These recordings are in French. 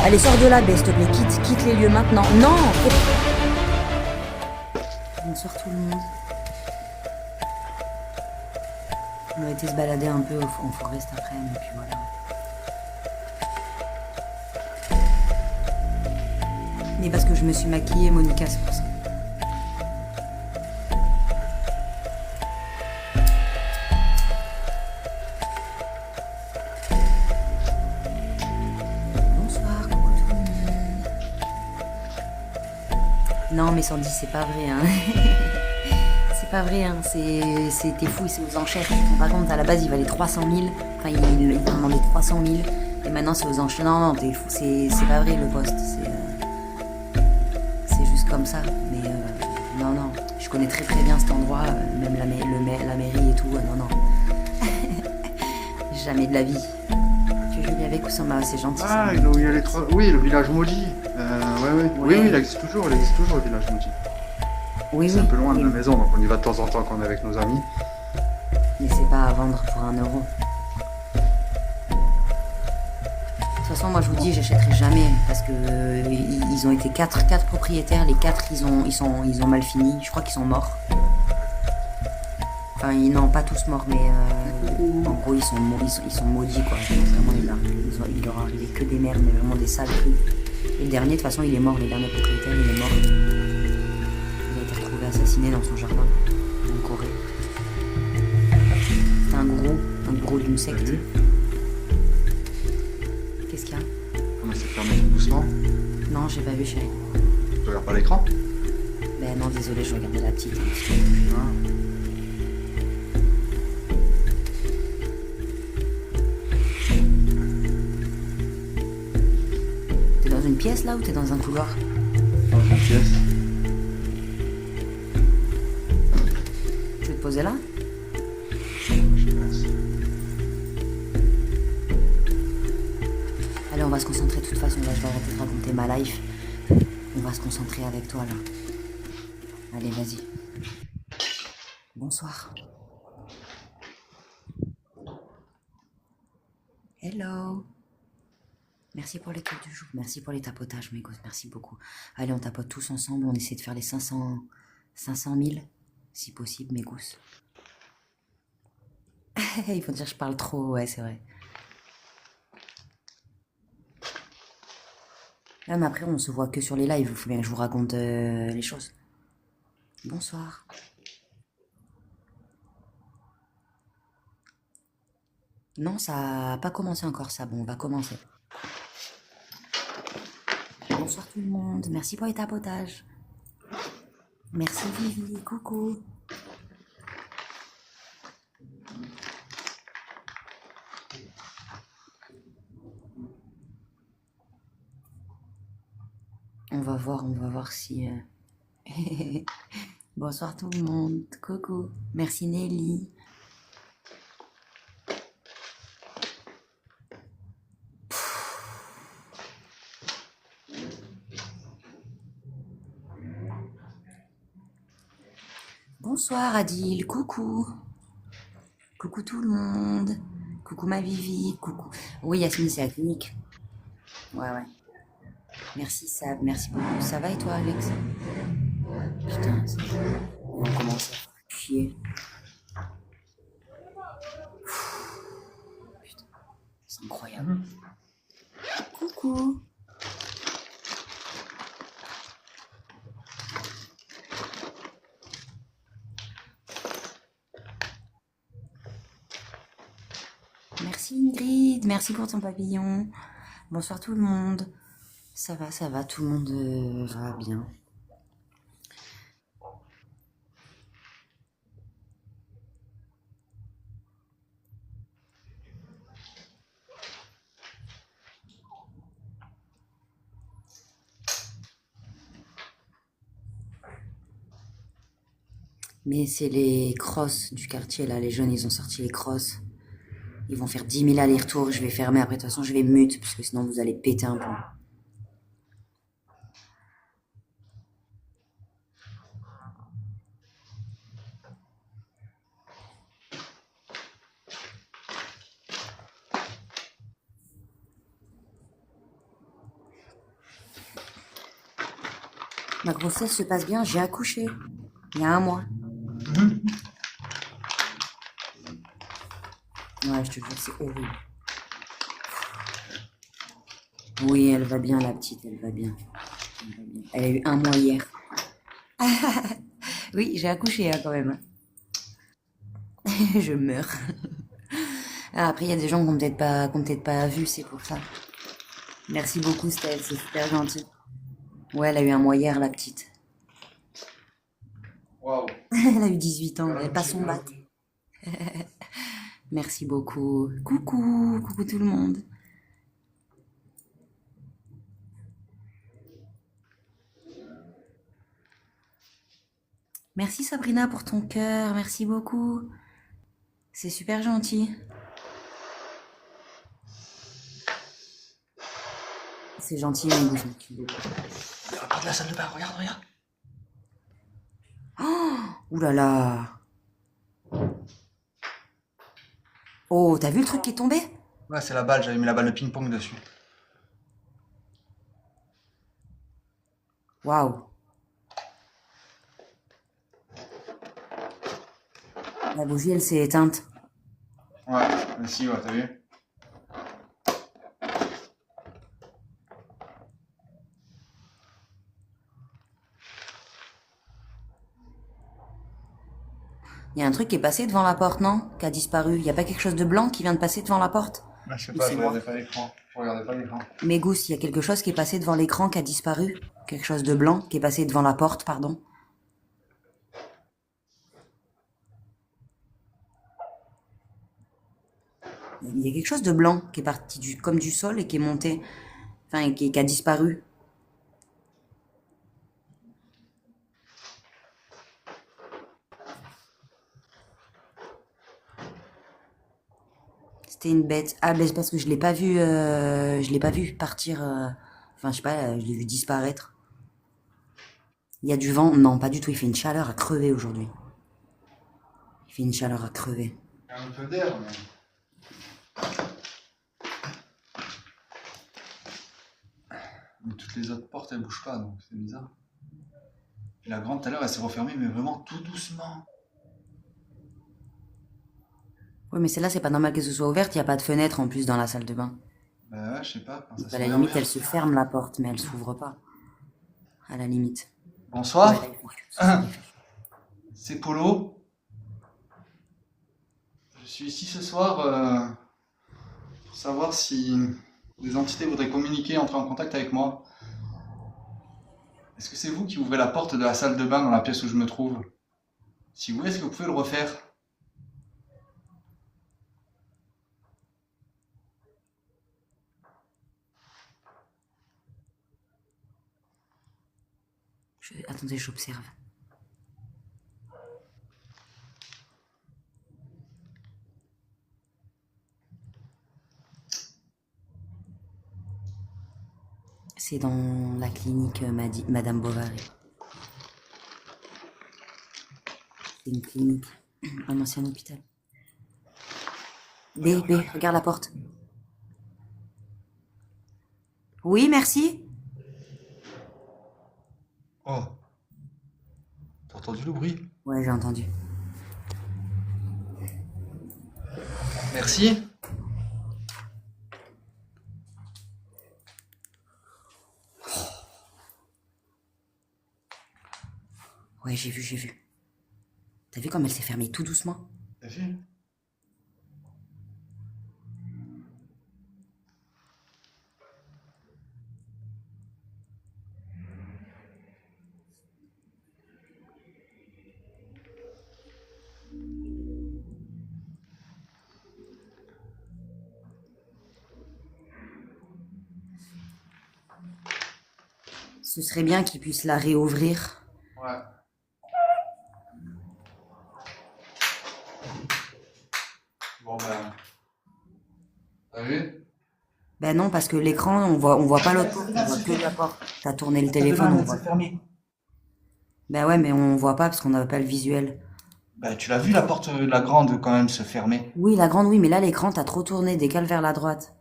Allez, sors de là, s'il te plaît. Quitte les lieux maintenant. Non. Bonsoir tout le monde. On a été se balader un peu en forêt cet après-midi, et puis voilà. Mais parce que je me suis maquillée, Monica, c'est pour ça. Bonsoir, coucou tout le monde. Non, mais Sandy, c'est pas vrai, hein. C'est pas vrai, hein. T'es fou, c'est aux enchères. Tu te rends pas compte, à la base, il valait 300 000. Enfin, il a demandé 300 000. Et maintenant, c'est aux enchères. Non, t'es fou, c'est pas vrai, le poste. C'est juste comme ça. Mais non, je connais très très bien cet endroit, même la mairie et tout. Non, non. Jamais de la vie. Tu joues avec Oussama, c'est gentil. Ah, là où il y a les trois. Oui, le village maudit. Ouais. Oui, il existe toujours le village maudit. Oui, c'est un peu loin de la maison, donc on y va de temps en temps quand on est avec nos amis. Mais c'est pas à vendre pour 1 euro. De toute façon, moi je vous dis, j'achèterai jamais parce que ils ont été quatre propriétaires. Les 4 ils ont mal fini. Je crois qu'ils sont morts. Enfin, ils n'ont pas tous morts, mais en gros ils sont maudits quoi. Vraiment, il leur arrivait que des merdes, mais vraiment des sales trucs. Et le dernier, de toute façon, il est mort. Le dernier propriétaire, il est mort. Il a été retrouvé assassiné dans son jardin en Corée. C'était un gros d'une secte. Qu'est-ce qu'il y a? Comment c'est fermé tout doucement? Non, j'ai pas vu, chérie. Tu regardes pas l'écran? Ben non, désolé, je regardais la petite. Ah. T'es dans une pièce là ou t'es dans un couloir? Dans une pièce. Tu veux te poser là? Je pense. Allez, on va se concentrer de toute façon. Là, je vais arrêter de raconter ma life. On va se concentrer avec toi là. Allez, vas-y. Bonsoir. Hello. Merci pour les cœurs du jour. Merci pour les tapotages, mes gosses. Merci beaucoup. Allez, on tapote tous ensemble. On essaie de faire les 500 000, si possible, mes gousses. Il faut dire que je parle trop, ouais, c'est vrai. Ah, mais après, on se voit que sur les lives. Il faut bien que je vous raconte les choses. Bonsoir. Non, ça n'a pas commencé encore, ça. Bon, on va commencer. Bonsoir tout le monde. Merci pour les tapotages. Merci Vivi. Coucou. On va voir si... Bonsoir tout le monde. Coucou. Merci Nelly. Bonsoir Adil. Coucou. Coucou tout le monde. Coucou ma Vivi. Coucou. Oui, Yasmine, c'est la clinique. Ouais. Merci Sab. Merci beaucoup. Ça va et toi, Alex? Putain, on commence à faire chier. Putain, c'est incroyable. Coucou. Merci Ingrid, merci pour ton papillon. Bonsoir tout le monde. Ça va, tout le monde va bien. Mais c'est les crosses du quartier là, les jeunes ils ont sorti les crosses. Ils vont faire 10 000 allers-retours, je vais fermer après, de toute façon je vais mute, parce que sinon vous allez péter un plomb. Ma grossesse se passe bien, j'ai accouché. Il y a un mois. Mhm. Ouais, je te jure, c'est horrible. Oui, elle va bien, la petite, elle va bien. Elle va bien. Elle a eu un mois hier. Oui, j'ai accouché hein, quand même. Je meurs. Ah, après, il y a des gens qui ont peut-être pas vu, c'est pour ça. Merci beaucoup, Steph, c'est super gentil. Ouais, elle a eu un mois hier, la petite. Waouh. Elle a eu 18 ans, elle passe Bien son bac. accouché. Merci beaucoup. Coucou, coucou tout le monde. Merci Sabrina pour ton cœur, merci beaucoup. C'est super gentil. C'est gentil, mon goût. Il y a la porte de la salle de bain, regarde, regarde. Ouh là là. Oh, t'as vu le truc qui est tombé? Ouais, c'est la balle, j'avais mis la balle de ping-pong dessus. Waouh. La bougie, elle s'est éteinte. Ouais, mais si, ouais, t'as vu? Il y a un truc qui est passé devant la porte, non? Qui a disparu. Il y a pas quelque chose de blanc qui vient de passer devant la porte? Ouais, je sais Ou pas, c'est je moi? regardais pas l'écran. Je regardais pas l'écran. Mais Gousse, il y a quelque chose qui est passé devant l'écran qui a disparu. Quelque chose de blanc qui est passé devant la porte, pardon. Il y a quelque chose de blanc qui est parti comme du sol et qui est monté. Enfin, qui a disparu. C'était une bête. Ah, ben c'est parce que je l'ai pas vu partir. Enfin, je sais pas, je l'ai vu disparaître. Il y a du vent? Non, pas du tout. Il fait une chaleur à crever aujourd'hui. Il fait une chaleur à crever. Il y a un peu d'air, mais toutes les autres portes, elles bougent pas, donc c'est bizarre. Et la grande, tout à l'heure, elle s'est refermée, mais vraiment tout doucement. Oui, mais celle-là, c'est pas normal que ce soit ouverte. Il y a pas de fenêtre en plus dans la salle de bain. Bah ouais, je sais pas, quand ça Donc, à s'est la limite, elle réouvert. se ferme la porte, mais elle s'ouvre pas. À la limite. Ouais, là, Bonsoir, il fait chaud. Il fait chaud. c'est Polo. Je suis ici ce soir pour savoir si des entités voudraient communiquer, entrer en contact avec moi. Est-ce que c'est vous qui ouvrez la porte de la salle de bain dans la pièce où je me trouve? Si oui, est-ce que vous pouvez le refaire? Attendez, j'observe. C'est dans la clinique Madame Bovary. C'est une clinique. Un ancien hôpital. B, regarde la porte. Oui, merci. Oh, t'as entendu le bruit? Ouais, j'ai entendu. Merci. Ouais, j'ai vu, j'ai vu. T'as vu comme elle s'est fermée tout doucement? T'as vu? Ce serait bien qu'ils puissent la réouvrir. Ouais. Bon ben, t'as vu? Ben non, parce que l'écran, on voit pas l'autre porte, on voit que la porte. T'as tourné le La salle de téléphone, bain on vient de voit. se fermer. Ben ouais, mais on voit pas parce qu'on n'a pas le visuel. Bah tu l'as vu la porte, la grande quand même se fermer. Oui, la grande, oui, mais là, l'écran, t'as trop tourné, décale vers la droite.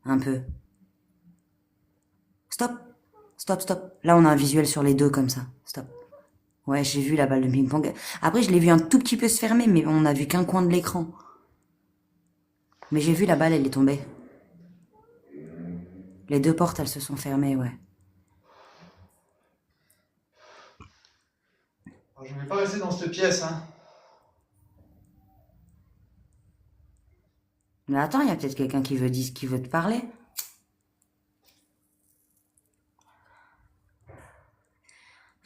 Un peu. Stop, Stop, stop. Là, on a un visuel sur les deux comme ça. Stop. Ouais, j'ai vu la balle de ping-pong. Après, je l'ai vu un tout petit peu se fermer, mais on a vu qu'un coin de l'écran. Mais j'ai vu la balle, elle est tombée. Les deux portes, elles se sont fermées, ouais. Alors, je vais pas rester dans cette pièce, hein. Mais attends, il y a peut-être quelqu'un qui veut te parler.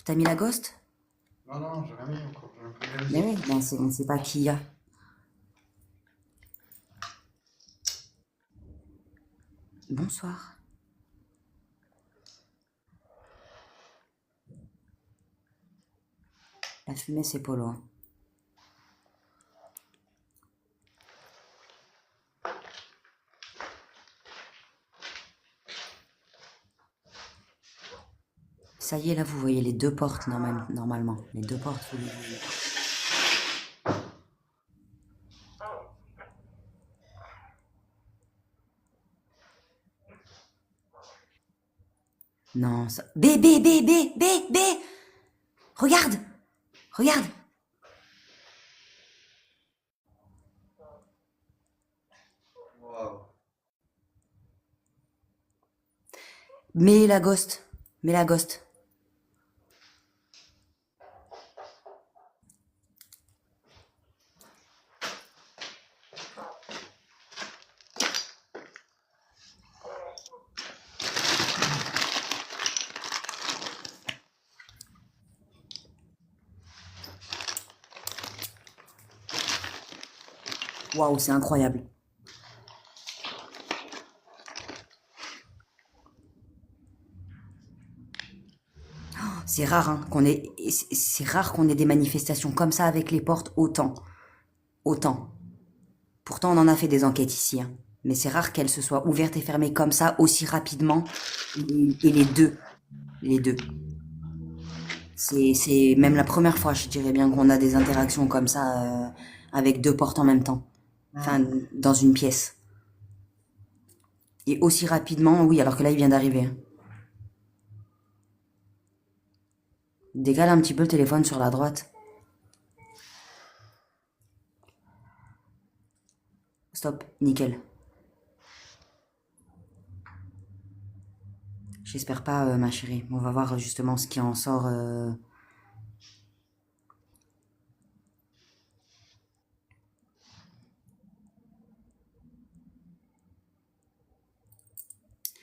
T'as mis la ghost? Non, non, j'ai rien mis encore. J'ai un peu de Mais musique. oui, ben on sait pas qui y a. Bonsoir. La fumée, c'est Polo. Hein. Ça y est, là, vous voyez les deux portes, normalement. Les deux portes, vous les voyez. Non, ça... B, B, B, B, B, B! Regarde! Regarde! Waouh. Mets la ghost. Mets la ghost. Waouh, c'est incroyable. C'est rare hein, c'est rare qu'on ait des manifestations comme ça avec les portes autant. Autant. Pourtant, on en a fait des enquêtes ici. Hein. Mais c'est rare qu'elles se soient ouvertes et fermées comme ça, aussi rapidement. Et les deux. Les deux. C'est même la première fois, je dirais bien, qu'on a des interactions comme ça avec deux portes en même temps. Enfin, dans une pièce. Et aussi rapidement, oui, alors que là, il vient d'arriver. Hein. Décale un petit peu le téléphone sur la droite. Stop, nickel. J'espère pas, ma chérie. On va voir justement ce qui en sort.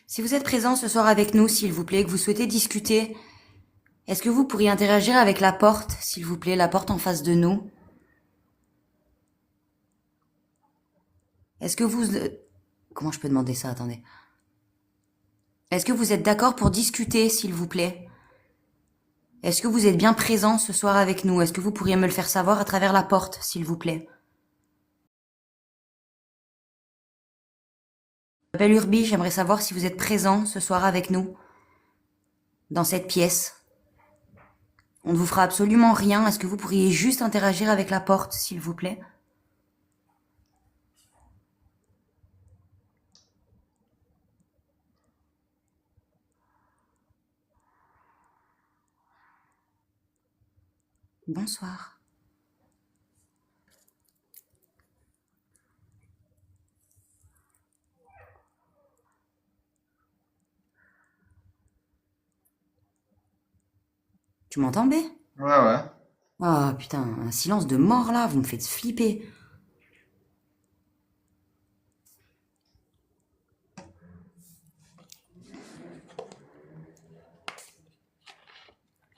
Si vous êtes présent ce soir avec nous, s'il vous plaît, que vous souhaitez discuter, est-ce que vous pourriez interagir avec la porte, s'il vous plaît, la porte en face de nous? Est-ce que vous... Comment je peux demander ça? Attendez. Est-ce que vous êtes d'accord pour discuter, s'il vous plaît? Est-ce que vous êtes bien présent ce soir avec nous? Est-ce que vous pourriez me le faire savoir à travers la porte, s'il vous plaît? Je m'appelle Urbi, j'aimerais savoir si vous êtes présent ce soir avec nous, dans cette pièce. On ne vous fera absolument rien. Est-ce que vous pourriez juste interagir avec la porte, s'il vous plaît? Bonsoir. Tu m'entends, B? Ouais, ouais. Ah putain, un silence de mort là, vous me faites flipper.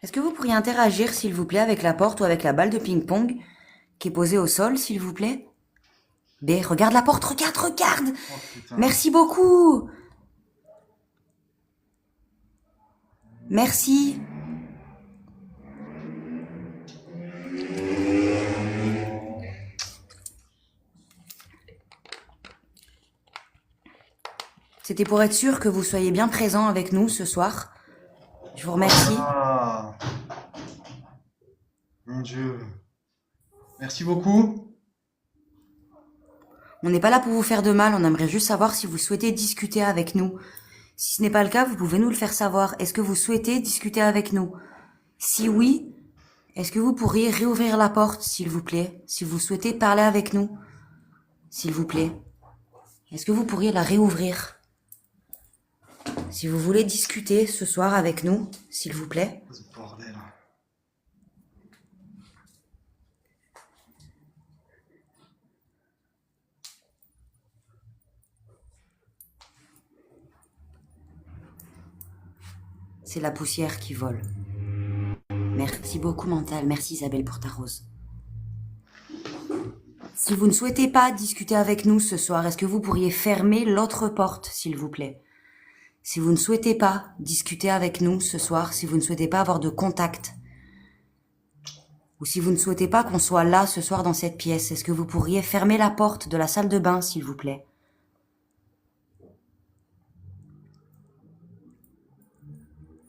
Est-ce que vous pourriez interagir, s'il vous plaît, avec la porte ou avec la balle de ping-pong qui est posée au sol, s'il vous plaît? B, regarde la porte, regarde, regarde! Oh putain. Merci beaucoup! Merci. C'était pour être sûr que vous soyez bien présent avec nous ce soir. Je vous remercie. Ah. Mon Dieu. Merci beaucoup. On n'est pas là pour vous faire de mal, on aimerait juste savoir si vous souhaitez discuter avec nous. Si ce n'est pas le cas, vous pouvez nous le faire savoir. Est-ce que vous souhaitez discuter avec nous? Si oui, est-ce que vous pourriez réouvrir la porte, s'il vous plaît? Si vous souhaitez parler avec nous, s'il vous plaît. Est-ce que vous pourriez la réouvrir? Si vous voulez discuter ce soir avec nous, s'il vous plaît. Ce bordel. C'est la poussière qui vole. Merci beaucoup, Mental. Merci, Isabelle, pour ta rose. Si vous ne souhaitez pas discuter avec nous ce soir, est-ce que vous pourriez fermer l'autre porte, s'il vous plaît? Si vous ne souhaitez pas discuter avec nous ce soir, si vous ne souhaitez pas avoir de contact, ou si vous ne souhaitez pas qu'on soit là ce soir dans cette pièce, est-ce que vous pourriez fermer la porte de la salle de bain, s'il vous plaît?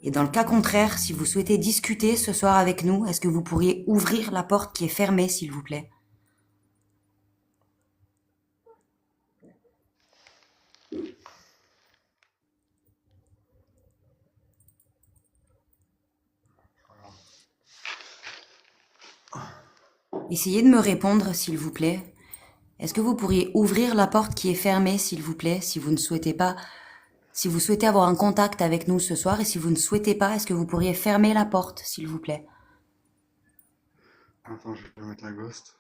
Et dans le cas contraire, si vous souhaitez discuter ce soir avec nous, est-ce que vous pourriez ouvrir la porte qui est fermée, s'il vous plaît? Essayez de me répondre, s'il vous plaît. Est-ce que vous pourriez ouvrir la porte qui est fermée, s'il vous plaît, si vous ne souhaitez pas, si vous souhaitez avoir un contact avec nous ce soir, et si vous ne souhaitez pas, est-ce que vous pourriez fermer la porte, s'il vous plaît? Attends, je vais mettre la ghost.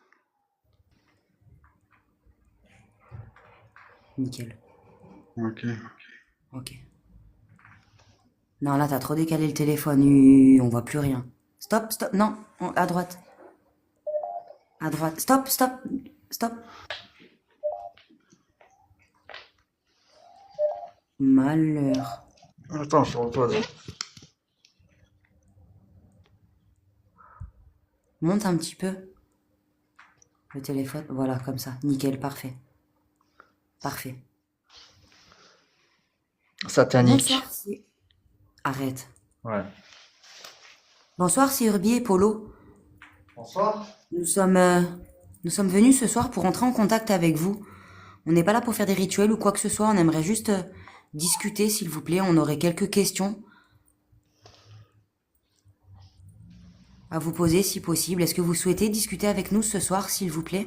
Nickel. Ok. Ok. Non, là, t'as trop décalé le téléphone. On voit plus rien. Stop, stop. Non, à droite. À droite. Stop, stop, stop. Malheur. Attends, je suis en toi. Monte un petit peu. Le téléphone. Voilà, comme ça. Nickel, parfait. Parfait. Satanique. Bonsoir, c'est... Arrête. Ouais. Bonsoir, c'est Urbi et Polo. Bonsoir. Nous sommes venus ce soir pour entrer en contact avec vous. On n'est pas là pour faire des rituels ou quoi que ce soit. On aimerait juste discuter, s'il vous plaît. On aurait quelques questions à vous poser, si possible. Est-ce que vous souhaitez discuter avec nous ce soir, s'il vous plaît?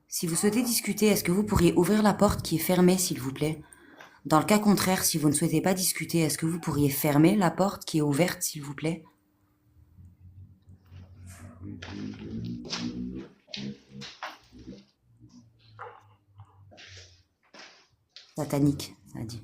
Si vous souhaitez discuter, est-ce que vous pourriez ouvrir la porte qui est fermée, s'il vous plaît? Dans le cas contraire, si vous ne souhaitez pas discuter, est-ce que vous pourriez fermer la porte qui est ouverte, s'il vous plaît? Satanique, ça a dit.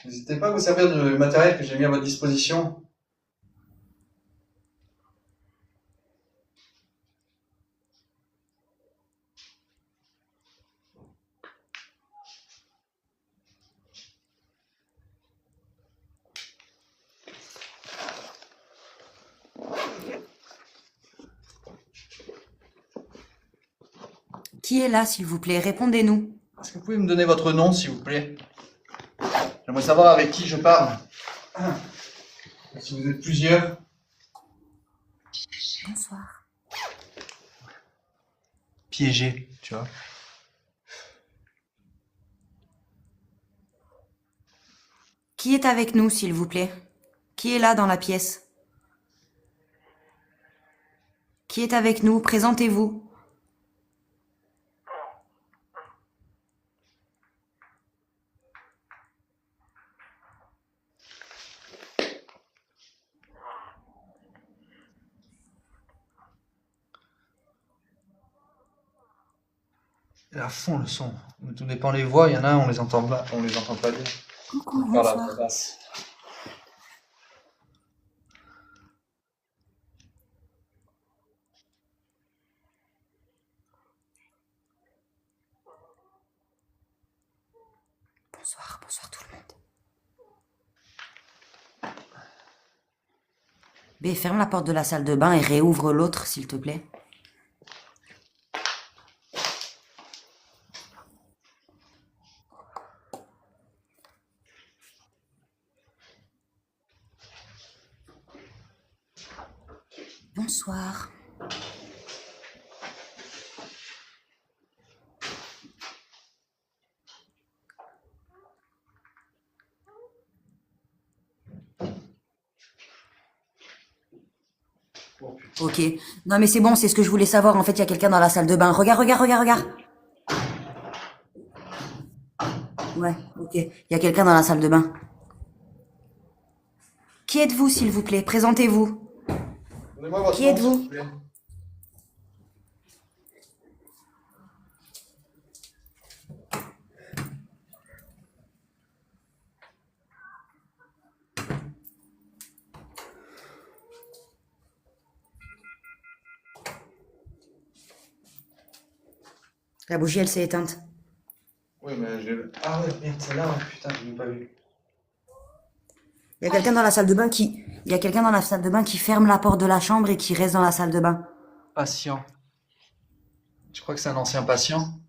N'hésitez pas à vous servir du matériel que j'ai mis à votre disposition. Qui est là, s'il vous plaît? Répondez-nous. Est-ce que vous pouvez me donner votre nom, s'il vous plaît? J'aimerais savoir avec qui je parle. Si vous êtes plusieurs. Bonsoir. Piégé, tu vois. Qui est avec nous, s'il vous plaît? Qui est là dans la pièce? Qui est avec nous? Présentez-vous. Et à fond le son. Tout dépend les voix, il y en a, on les entend pas bien. Coucou, Par la bonsoir. basse. Bonsoir, bonsoir tout le monde. B, ferme la porte de la salle de bain et réouvre l'autre, s'il te plaît. Bonsoir. Oh putain. Ok. Non mais c'est bon, c'est ce que je voulais savoir. En fait, il y a quelqu'un dans la salle de bain. Regarde, regarde, regarde, regarde. Ouais, ok. Il y a quelqu'un dans la salle de bain. Qui êtes-vous, s'il vous plaît? Présentez-vous. Donnez-moi votre Qui nom, s'il êtes-vous? vous plaît. La bougie, elle s'est éteinte. Oui, mais j'ai... Ah ouais, merde, celle-là, ouais, putain, je l'ai pas vu. Il y a quelqu'un dans la salle de bain qui... Il y a quelqu'un dans la salle de bain qui ferme la porte de la chambre et qui reste dans la salle de bain. Patient. Tu crois que c'est un ancien patient?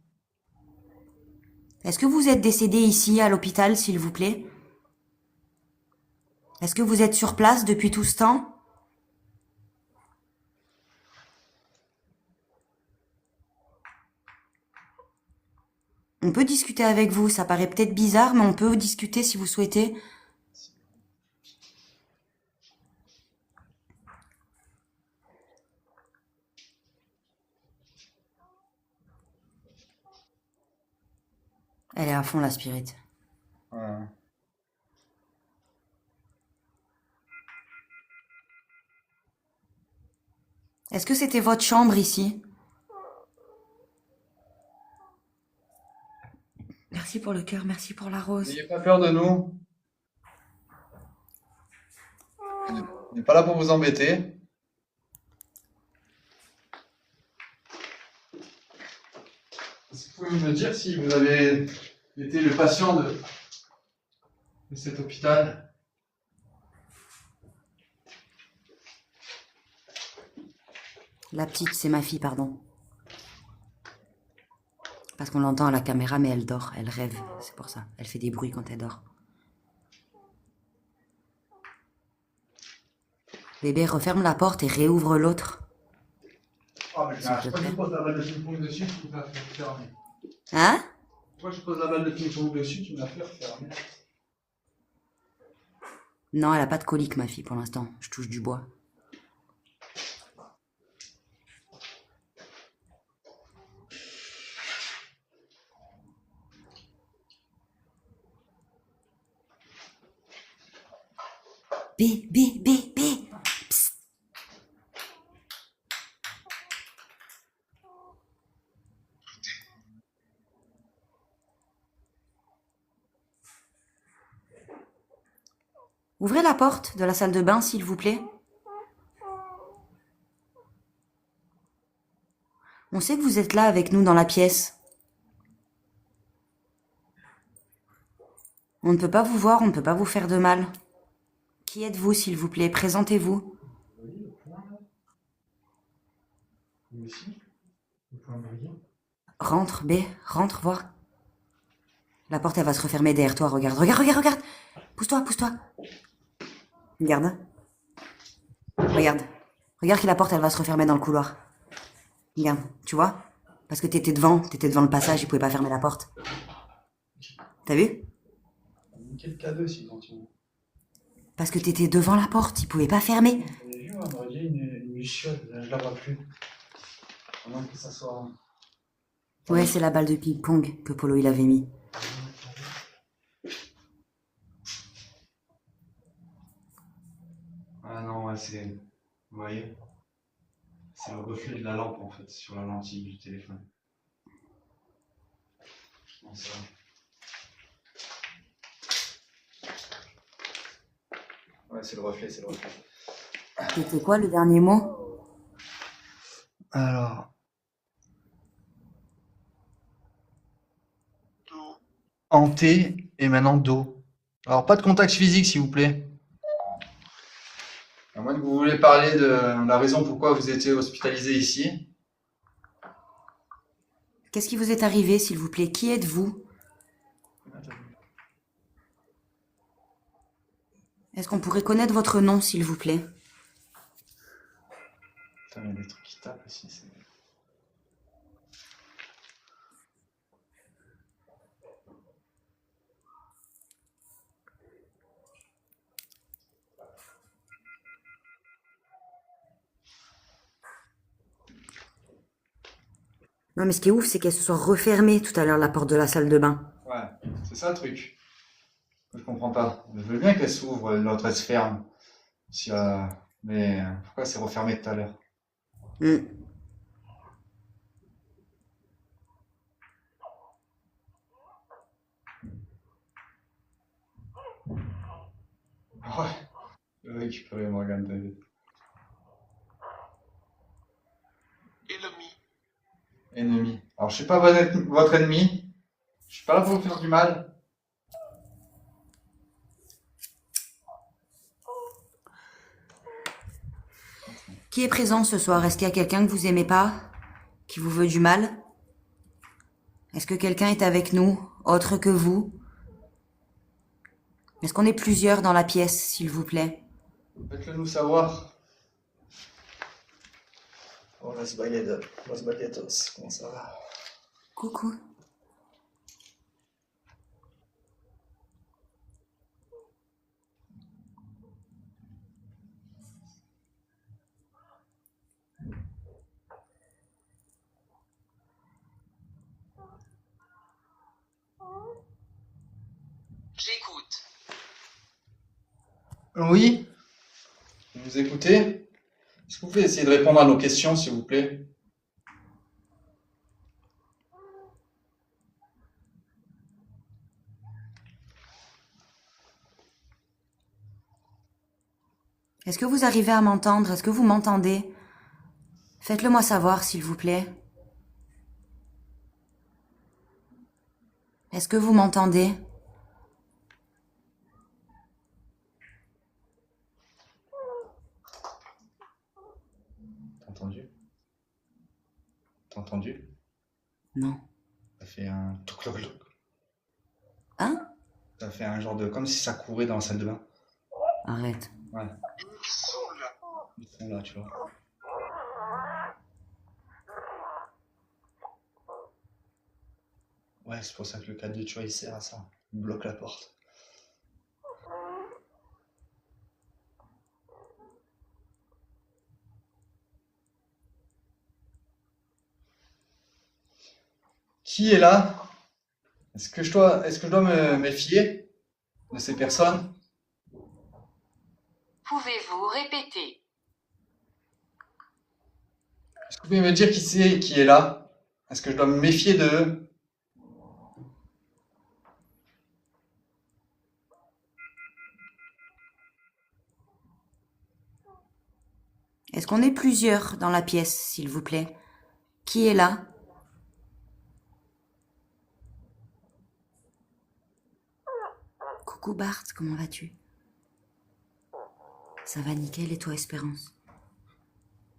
Est-ce que vous êtes décédé ici, à l'hôpital, s'il vous plaît? Est-ce que vous êtes sur place depuis tout ce temps? On peut discuter avec vous, ça paraît peut-être bizarre, mais on peut discuter si vous souhaitez. Elle est à fond, la spirit. Ouais. Est-ce que c'était votre chambre ici? Merci pour le cœur, merci pour la rose. N'ayez pas peur de nous. On n'est pas là pour vous embêter. Est-ce que vous pouvez me dire si vous avez été le patient de cet hôpital? La petite, c'est ma fille, pardon. Parce qu'on l'entend à la caméra, mais elle dort, elle rêve, c'est pour ça. Elle fait des bruits quand elle dort. Bébé, referme la porte et réouvre l'autre. Ah, mais S'il te je plaît. pose la balle de ping-pong dessus, tu me la fais fermer. Hein? Moi, je pose la balle de ping-pong dessus, tu me la fais fermer. Non, elle a pas de colique, ma fille, pour l'instant. Je touche du bois. B, B, B, B. Psst. Ouvrez la porte de la salle de bain, s'il vous plaît. On sait que vous êtes là avec nous dans la pièce. On ne peut pas vous voir, on ne peut pas vous faire de mal. Qui êtes-vous, s'il vous plaît? Présentez-vous. Oui, le point là. Lui aussi. Le point brillé. Rentre, B, rentre voir. La porte, elle va se refermer derrière toi, regarde, regarde, regarde, regarde. Pousse-toi, pousse-toi. Regarde. Regarde. Regarde que la porte, elle va se refermer dans le couloir. Regarde, tu vois? Parce que t'étais devant le passage, il pouvait pas fermer la porte. T'as vu? Quel cadeau s'il continue. Parce que t'étais devant la porte, il pouvait pas fermer. Vous avez vu, on aurait dit une bichotte, là, je la vois plus. À moins que ça soit. Ouais, c'est la balle de ping-pong que Polo il avait mis. Ah non, ouais, c'est. Vous voyez? C'est le reflet de la lampe en fait, sur la lentille du téléphone. Non, ça. Ouais, c'est le reflet, c'est le reflet. C'était quoi le dernier mot? Alors. Hanté et maintenant dos. Alors, pas de contact physique, s'il vous plaît. À moins que vous voulez parler de la raison pourquoi vous étiez hospitalisé ici. Qu'est-ce qui vous est arrivé, s'il vous plaît? Qui êtes-vous? Est-ce qu'on pourrait connaître votre nom, s'il vous plaît? Putain, il y a des trucs qui tapent ici. Non, mais ce qui est ouf, c'est qu'elle se soit refermée tout à l'heure, la porte de la salle de bain. Ouais, c'est ça le truc. Je comprends pas. Je veux bien qu'elle s'ouvre, l'autre elle se ferme. Si, mais pourquoi c'est refermé tout à l'heure? Hmm. Ouais, je vais récupérer Morgane David. Ennemi. Alors je suis pas votre ennemi. Je suis pas là pour vous faire du mal. Qui est présent ce soir? Est-ce qu'il y a quelqu'un que vous aimez pas? Qui vous veut du mal? Est-ce que quelqu'un est avec nous, autre que vous? Est-ce qu'on est plusieurs dans la pièce, s'il vous plaît? Faites-le nous savoir. Oh, las baguettes, comment ça va? Coucou. J'écoute. Oui, vous écoutez? Est-ce que vous pouvez essayer de répondre à nos questions, s'il vous plaît? Est-ce que vous arrivez à m'entendre? Est-ce que vous m'entendez? Faites-le moi savoir, s'il vous plaît. Est-ce que vous m'entendez? T'as entendu? T'as entendu? Non. Ça fait un toc-toc-toc. Hein? Ça fait un genre de... comme si ça courait dans la salle de bain. Arrête. Ouais, Ils sont là. ils sont là, tu vois. Ouais, c'est pour ça que le cadeau, tu vois, il sert à ça. Il bloque la porte. Qui est là? Est-ce que je dois me méfier de ces personnes? Pouvez-vous répéter? Est-ce que vous pouvez me dire qui c'est qui est là? Est-ce que je dois me méfier d'eux? Est-ce qu'on est plusieurs dans la pièce, s'il vous plaît? Qui est là? Coucou Bart, comment vas-tu? Ça va nickel et toi, Espérance?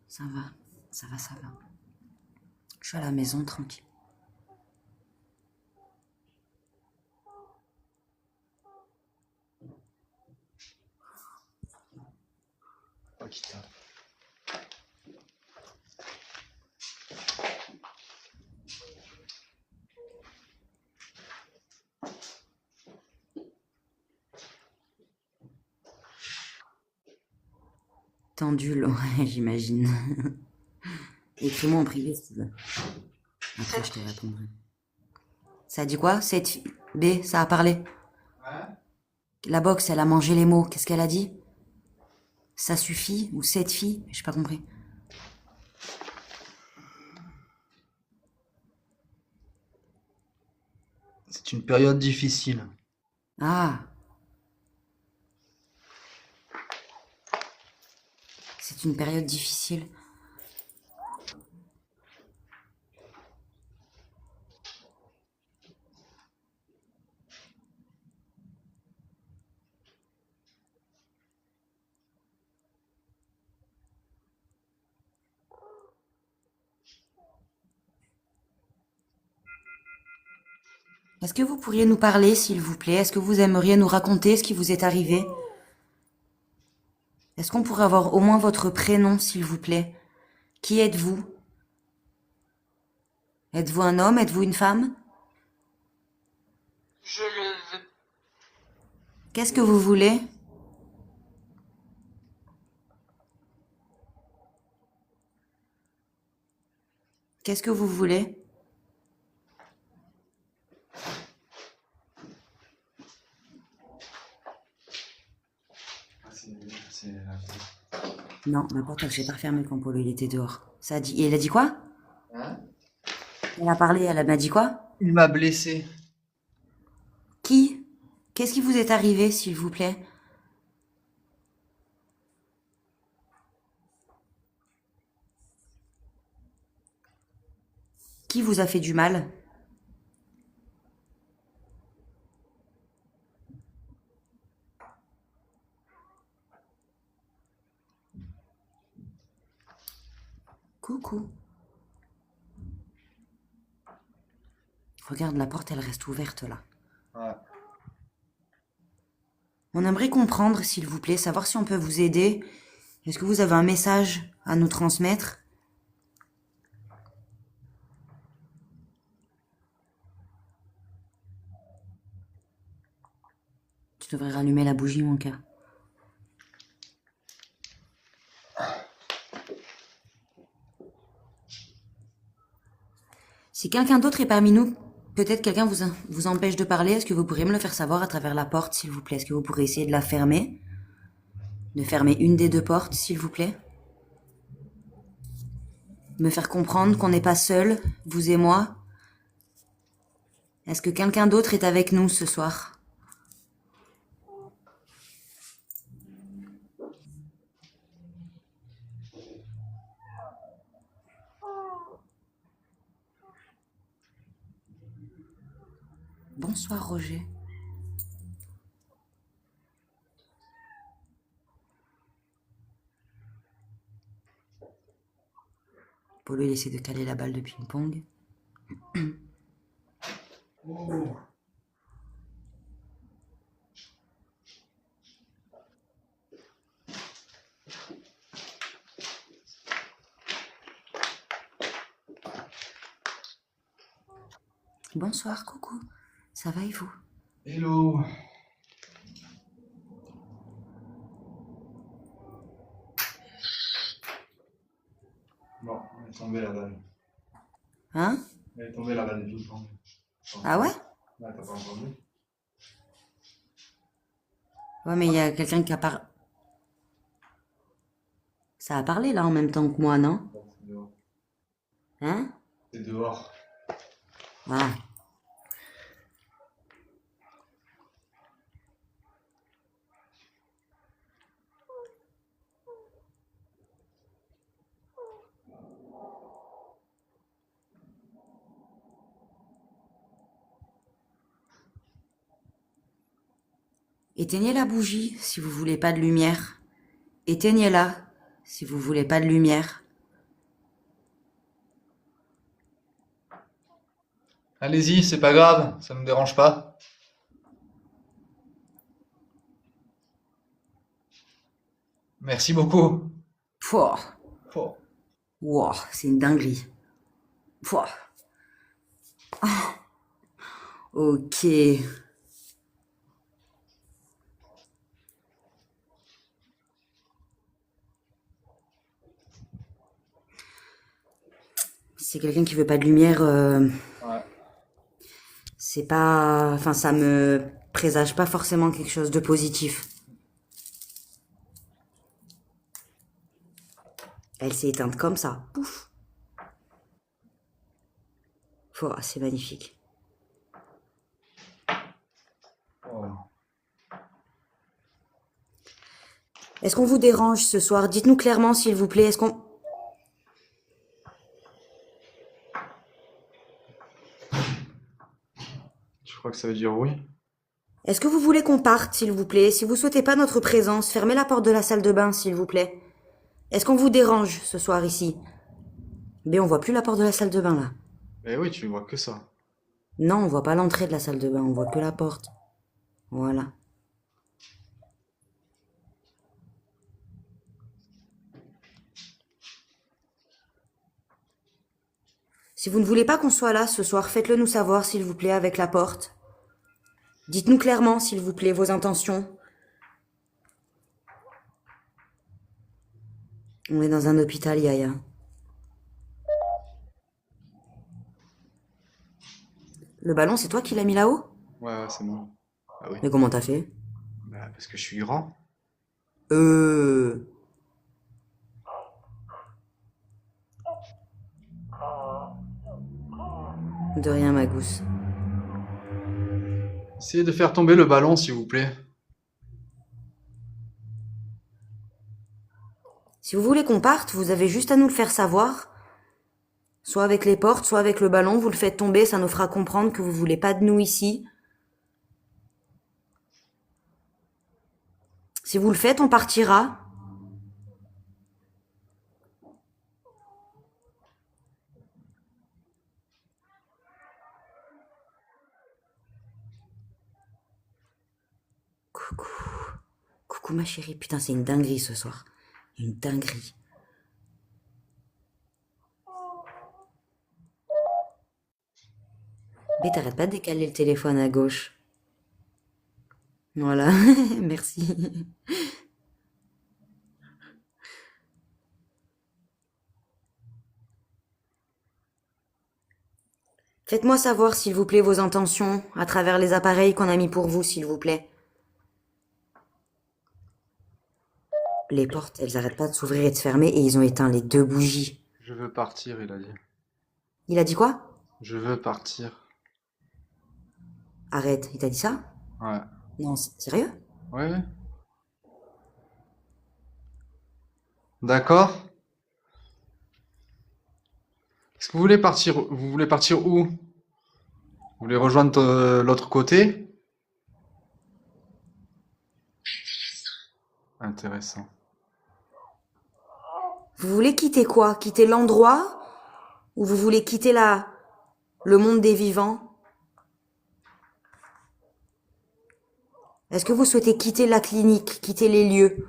Ça va, ça va, ça va. Je suis à la maison, tranquille. Oh, qui tape. Tendu, ouais, j'imagine. Écris-moi en privé si tu veux. Après, je te répondrai. Ça a dit quoi? Cette fille... B, ça a parlé. Ouais. La box, elle a mangé les mots. Qu'est-ce qu'elle a dit? Ça suffit? Ou cette fille? J'ai pas compris. C'est une période difficile. Ah. C'est une période difficile. Est-ce que vous pourriez nous parler, s'il vous plaît? Est-ce que vous aimeriez nous raconter ce qui vous est arrivé? Est-ce qu'on pourrait avoir au moins votre prénom, s'il vous plaît? Qui êtes-vous? Êtes-vous un homme? Êtes-vous une femme? Je le veux. Qu'est-ce que vous voulez? Qu'est-ce que vous voulez? Ah, c'est la... Non, n'importe quoi, j'ai pas refermé quand Polo il était dehors. Ça a dit. Et elle a dit quoi? Hein? Elle a parlé, elle m'a dit quoi? Il m'a blessé. Qui? Qu'est-ce qui vous est arrivé, s'il vous plaît? Qui vous a fait du mal? Coucou. Regarde, la porte, elle reste ouverte là. Ouais. On aimerait comprendre, s'il vous plaît, savoir si on peut vous aider. Est-ce que vous avez un message à nous transmettre? Tu devrais rallumer la bougie, mon cœur. Si quelqu'un d'autre est parmi nous, peut-être quelqu'un vous empêche de parler, est-ce que vous pourriez me le faire savoir à travers la porte, s'il vous plaît? Est-ce que vous pourriez essayer de la fermer? De fermer une des deux portes, s'il vous plaît? Me faire comprendre qu'on n'est pas seul, vous et moi? Est-ce que quelqu'un d'autre est avec nous ce soir? Bonsoir, Roger. Polo, il essaie de caler la balle de ping-pong. Oh. Bonsoir, coucou. Ça va et vous? Hello. Bon, elle est tombée la balle. Hein? Elle est tombée la balle de ping-pong. Ah ouais? Ouais, t'as pas entendu? Ouais, mais il y a quelqu'un qui a Ça a parlé là en même temps que moi, non? C'est dehors. Hein? C'est dehors. Ah. Éteignez la bougie si vous voulez pas de lumière. Éteignez-la si vous voulez pas de lumière. Allez-y, c'est pas grave, ça me dérange pas. Merci beaucoup. Pouah. Oh. Wow, c'est une dinguerie. Pouah. Ah. Ok. Si c'est quelqu'un qui veut pas de lumière, Ouais. c'est pas... Enfin, ça me présage pas forcément quelque chose de positif. Elle s'est éteinte comme ça. Pouf. Pouah, c'est magnifique. Oh. Est-ce qu'on vous dérange ce soir? Dites-nous clairement, s'il vous plaît. Est-ce qu'on... Je crois que ça veut dire oui. Est-ce que vous voulez qu'on parte, s'il vous plaît? Si vous souhaitez pas notre présence, fermez la porte de la salle de bain, s'il vous plaît. Est-ce qu'on vous dérange ce soir ici? Mais on voit plus la porte de la salle de bain là. Eh oui, tu vois que ça. Non, on voit pas l'entrée de la salle de bain, on voit que la porte. Voilà. Si vous ne voulez pas qu'on soit là ce soir, faites-le nous savoir, s'il vous plaît, avec la porte. Dites-nous clairement, s'il vous plaît, vos intentions. On est dans un hôpital, Yaya. Le ballon, c'est toi qui l'as mis là-haut? Ouais, c'est moi. Ah oui. Mais comment t'as fait? Bah, parce que je suis grand. Euh... De rien, ma gousse. Essayez de faire tomber le ballon, s'il vous plaît. Si vous voulez qu'on parte, vous avez juste à nous le faire savoir. Soit avec les portes, soit avec le ballon, vous le faites tomber, ça nous fera comprendre que vous voulez pas de nous ici. Si vous le faites, on partira. Coucou. Coucou ma chérie. Putain, c'est une dinguerie ce soir. Une dinguerie. Mais t'arrêtes pas de décaler le téléphone à gauche. Voilà, merci. Faites-moi savoir, s'il vous plaît, vos intentions à travers les appareils qu'on a mis pour vous, s'il vous plaît. Les portes, elles arrêtent pas de s'ouvrir et de se fermer et ils ont éteint les 2 bougies. Je veux partir, il a dit. Il a dit quoi? Je veux partir. Arrête, il t'a dit ça? Ouais. Non, sérieux? Ouais, ouais. D'accord. Est-ce que vous voulez partir? Vous voulez partir où? Vous voulez rejoindre l'autre côté? Intéressant. Vous voulez quitter quoi? Quitter l'endroit? Ou vous voulez quitter le monde des vivants? Est-ce que vous souhaitez quitter la clinique, quitter les lieux?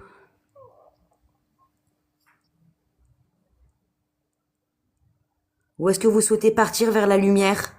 Ou est-ce que vous souhaitez partir vers la lumière?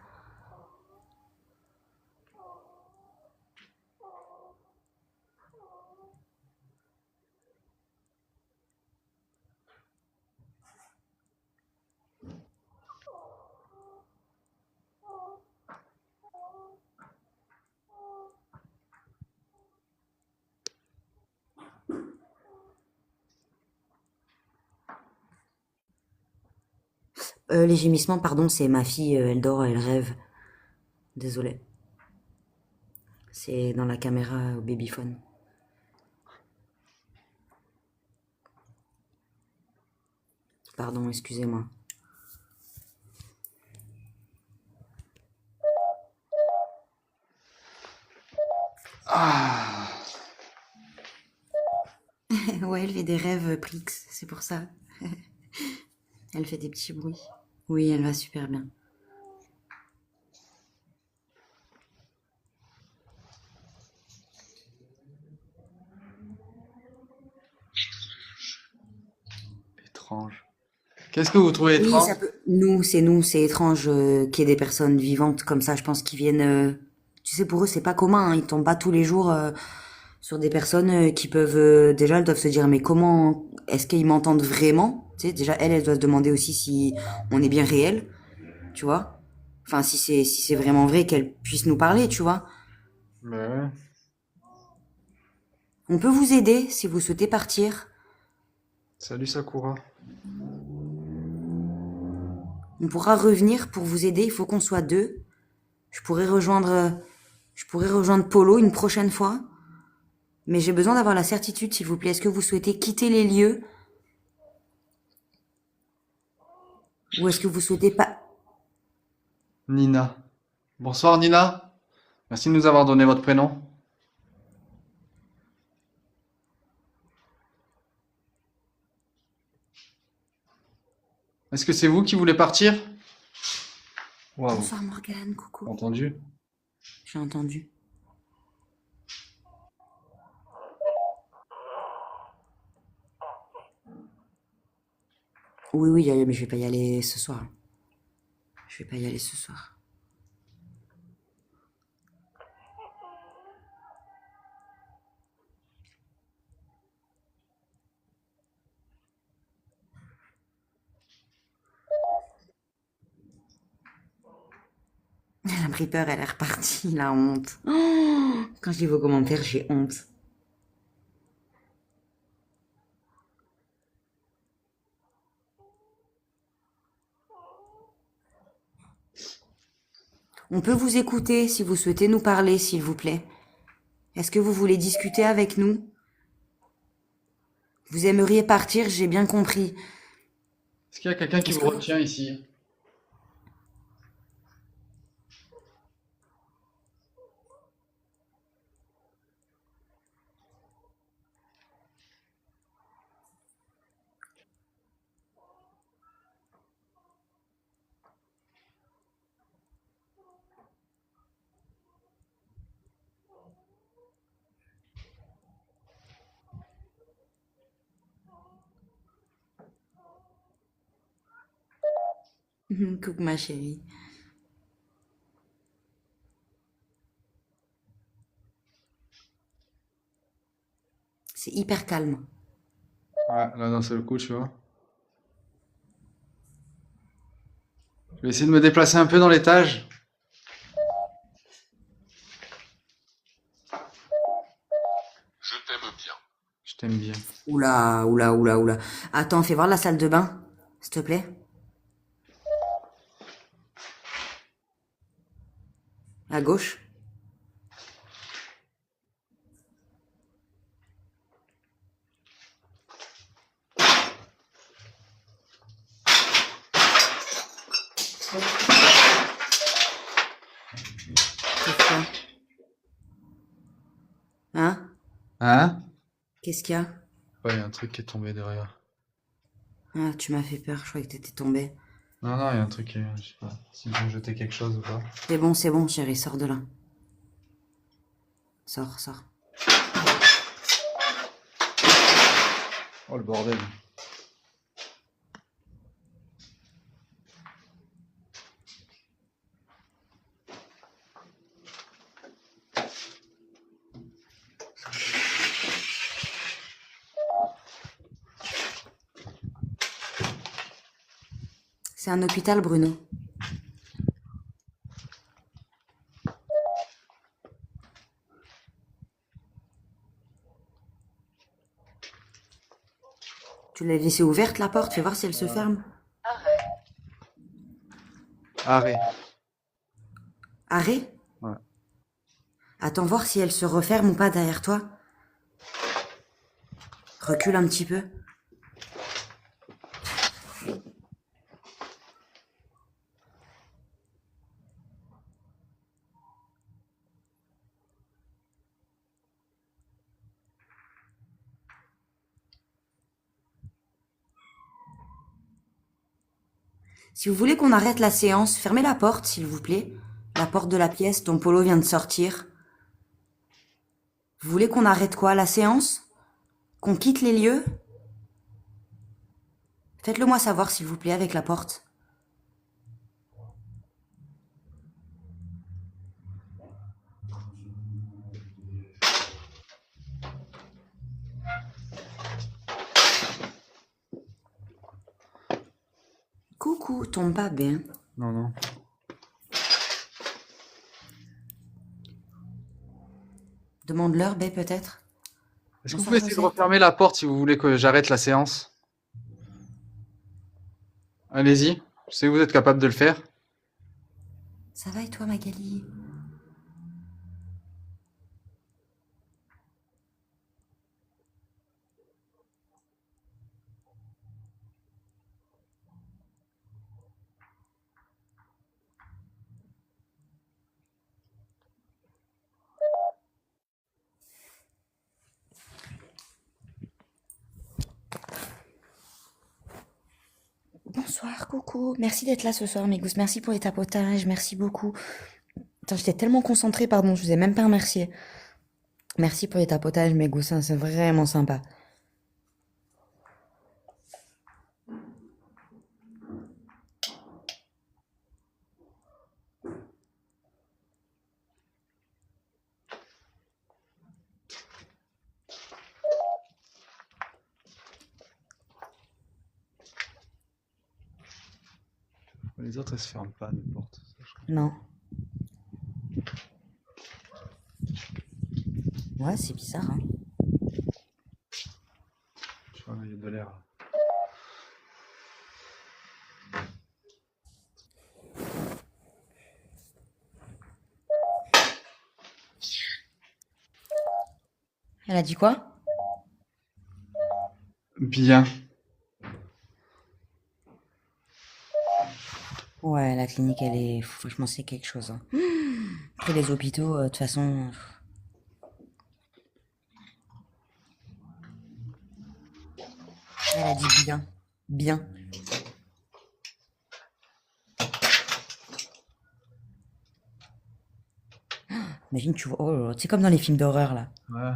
Les gémissements, pardon, c'est ma fille, elle dort, elle rêve. Désolée. C'est dans la caméra au babyphone. Pardon, excusez-moi. Ah, Ouais, elle fait des rêves prix, c'est pour ça. Elle fait des petits bruits. Oui, elle va super bien. étrange. Qu'est-ce que vous trouvez Oui, étrange? ça peut. Nous, c'est étrange qu'il y ait des personnes vivantes comme ça. Je pense qu'ils viennent. Tu sais, pour eux, c'est pas commun. Hein. Ils tombent pas tous les jours sur des personnes qui peuvent. Déjà, elles doivent se dire, mais comment est-ce qu'ils m'entendent vraiment? Tu sais, déjà, elles doivent se demander aussi si on est bien réel, tu vois. Enfin, si c'est vraiment vrai qu'elles puissent nous parler, tu vois. Mais ouais. On peut vous aider si vous souhaitez partir. Salut Sakura. On pourra revenir pour vous aider. Il faut qu'on soit 2. Je pourrais rejoindre. Je pourrais rejoindre Polo une prochaine fois. Mais j'ai besoin d'avoir la certitude, s'il vous plaît. Est-ce que vous souhaitez quitter les lieux? Ou est-ce que vous souhaitez pas... Nina. Bonsoir Nina. Merci de nous avoir donné votre prénom. Est-ce que c'est vous qui voulez partir? Waouh, Bonsoir Morgane, coucou. entendu? J'ai entendu. Oui, oui, mais je vais pas y aller ce soir. Je vais pas y aller ce soir. Elle a pris peur, elle est repartie, la honte. Oh, quand je lis vos commentaires, j'ai honte. On peut vous écouter si vous souhaitez nous parler, s'il vous plaît. Est-ce que vous voulez discuter avec nous? Vous aimeriez partir, j'ai bien compris. Est-ce qu'il y a quelqu'un qui Est-ce vous que vous... retient ici? Coucou ma chérie. C'est hyper calme. Ouais, là d'un seul coup, tu vois. Je vais essayer de me déplacer un peu dans l'étage. Je t'aime bien. Je t'aime bien. Oula, oula, oula, oula. Attends, fais voir la salle de bain, s'il te plaît. À gauche. Qu'est-ce qu'il y a? Hein? Hein? Qu'est-ce qu'il y a? Ouais, il y a un truc qui est tombé derrière. Ah, tu m'as fait peur, je croyais que t'étais tombée. Non, non, il y a un truc qui... Je sais pas s'ils ont jeté quelque chose ou pas. C'est bon, chérie, sors de là. Sors, sors. Oh, le bordel. C'est un hôpital, Bruno. Tu l'as laissée ouverte, la porte? Fais voir si elle se ferme. Arrêt. Arrêt? Ouais. Attends voir si elle se referme ou pas derrière toi. Recule un petit peu. Si vous voulez qu'on arrête la séance, fermez la porte, s'il vous plaît. La porte de la pièce dont Polo vient de sortir. Vous voulez qu'on arrête quoi, la séance? Qu'on quitte les lieux? Faites-le moi savoir, s'il vous plaît, avec la porte. Coucou, tombe pas bien. Non, non. Demande-leur, B, peut-être. Est-ce que vous Bonsoir, pouvez essayer de Josette. refermer la porte si vous voulez que j'arrête la séance? Allez-y. Je sais que vous êtes capable de le faire. Ça va et toi, Magali? Bonsoir, coucou. Merci d'être là ce soir, mes gousses. Merci pour les tapotages. Merci beaucoup. Attends, j'étais tellement concentrée, pardon, je vous ai même pas remercié. Merci pour les tapotages, mes goussins, c'est vraiment sympa. Les autres, elles se ferment pas de porte. Ça, je comprends. Non. Ouais, c'est bizarre, hein. Je vois, il y a de l'air. Elle a dit quoi? Bien. Ouais, la clinique, elle est... Franchement, c'est quelque chose, hein. Après, les hôpitaux, de toute façon... Elle a dit bien. Bien. Imagine, tu vois... Oh, là là, c'est comme dans les films d'horreur, là. Ouais.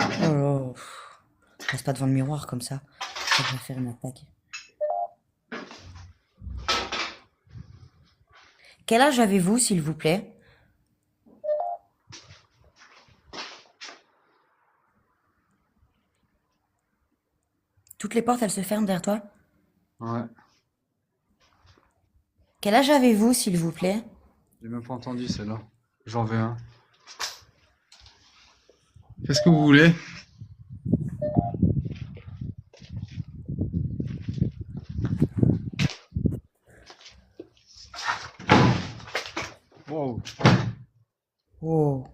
Oh là là. Passe pas devant le miroir, comme ça. Ça va faire une attaque. Quel âge avez-vous, s'il vous plaît? Toutes les portes, elles se ferment derrière toi? Ouais. Quel âge avez-vous, s'il vous plaît? J'ai même pas entendu celle-là. J'en veux un. Qu'est-ce que vous voulez? Wow. Oh.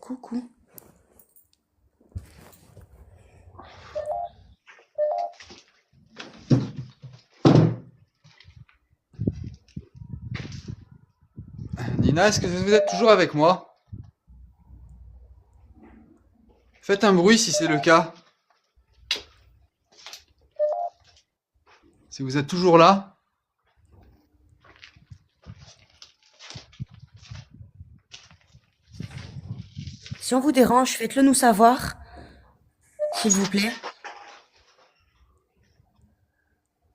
Coucou. Nina, est-ce que vous êtes toujours avec moi? Faites un bruit si c'est le cas. Si vous êtes toujours là. Si on vous dérange, faites-le nous savoir, s'il vous plaît.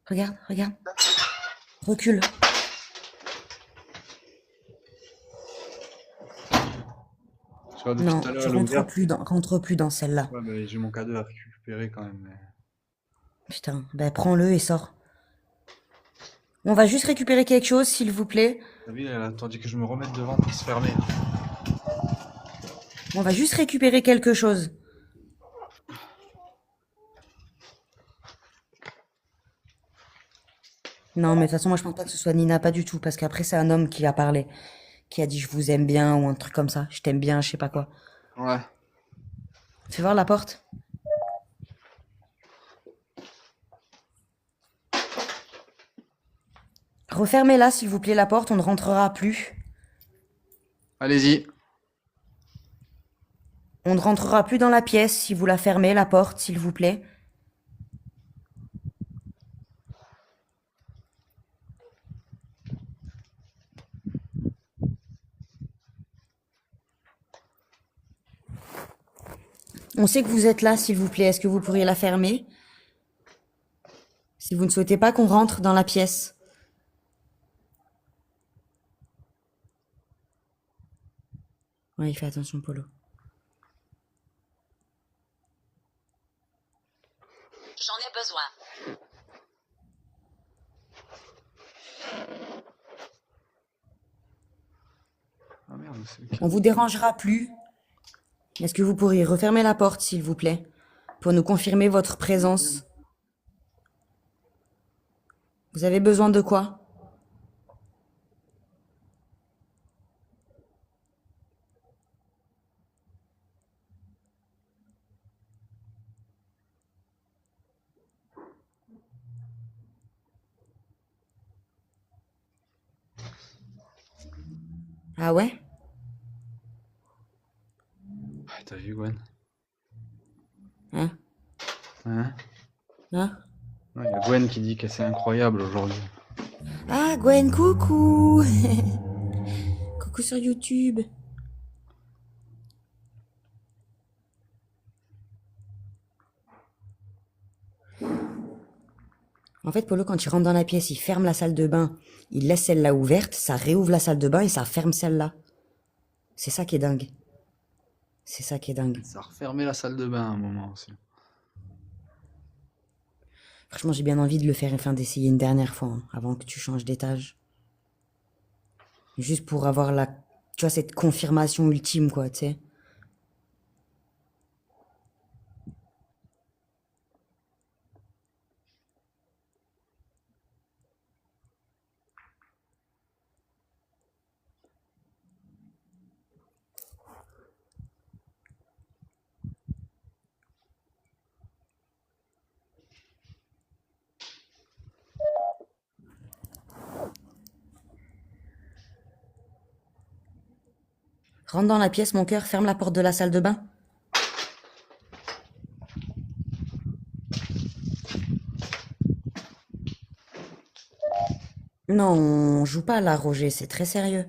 Regarde, regarde. Recule. Tu vois, depuis Non, tout à l'heure, tu elle est ouverte. rentres plus dans celle-là. Ouais, mais j'ai mon cadeau à récupérer quand même. Putain, ben prends-le et sors. On va juste récupérer quelque chose, s'il vous plaît. T'as vu, elle a attendu que je me remette devant pour se fermer. On va juste récupérer quelque chose. Non, mais de toute façon, moi, je pense pas que ce soit Nina, pas du tout, parce qu'après, c'est un homme qui a parlé, qui a dit je vous aime bien ou un truc comme ça. Je t'aime bien, je sais pas quoi. Ouais. Fais voir la porte. Refermez-la, s'il vous plaît, la porte, on ne rentrera plus. Allez-y. On ne rentrera plus dans la pièce si vous la fermez, la porte, s'il vous plaît. On sait que vous êtes là, s'il vous plaît. Est-ce que vous pourriez la fermer? Si vous ne souhaitez pas qu'on rentre dans la pièce. Oui, fais attention, Polo. J'en ai besoin. Ah merde, On vous dérangera plus. Est-ce que vous pourriez refermer la porte, s'il vous plaît, pour nous confirmer votre présence? Vous avez besoin de quoi? Ah ouais? Ah, t'as vu, Gwen? Hein? Hein? Hein? Il y a Gwen qui dit que c'est incroyable aujourd'hui. Ah, Gwen, coucou! Coucou sur YouTube. En fait, Polo, quand il rentre dans la pièce, il ferme la salle de bain, il laisse celle-là ouverte, ça réouvre la salle de bain et ça ferme celle-là. C'est ça qui est dingue. C'est ça qui est dingue. Ça a refermé la salle de bain à un moment aussi. Franchement, j'ai bien envie de le faire, enfin d'essayer une dernière fois, hein, avant que tu changes d'étage. Juste pour avoir la, tu vois, cette confirmation ultime, quoi, tu sais. Rentre dans la pièce, mon cœur, ferme la porte de la salle de bain. Non, on joue pas là, Roger, c'est très sérieux.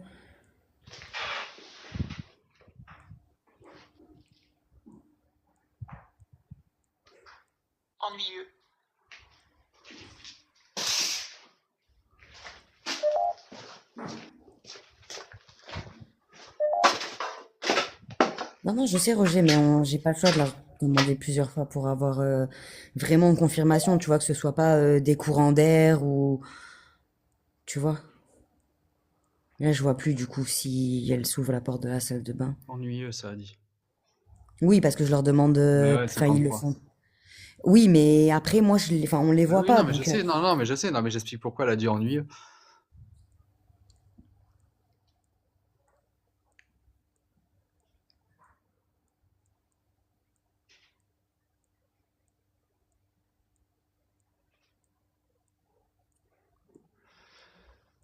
Ennuyeux. Non, non, je sais, Roger, mais j'ai pas le choix de la demander plusieurs fois pour avoir vraiment une confirmation, tu vois, que ce soit pas des courants d'air ou... Tu vois? Là, je vois plus, du coup, si elle s'ouvre la porte de la salle de bain. Ennuyeux, ça a dit. Oui, parce que je leur demande... Mais ouais, c'est Enfin, ils comme le quoi. font. Oui, mais après, moi, enfin, on les Bah voit oui, pas, non, mais je donc... sais, non, non, mais je sais, non, mais j'explique pourquoi elle a dit ennuyeux.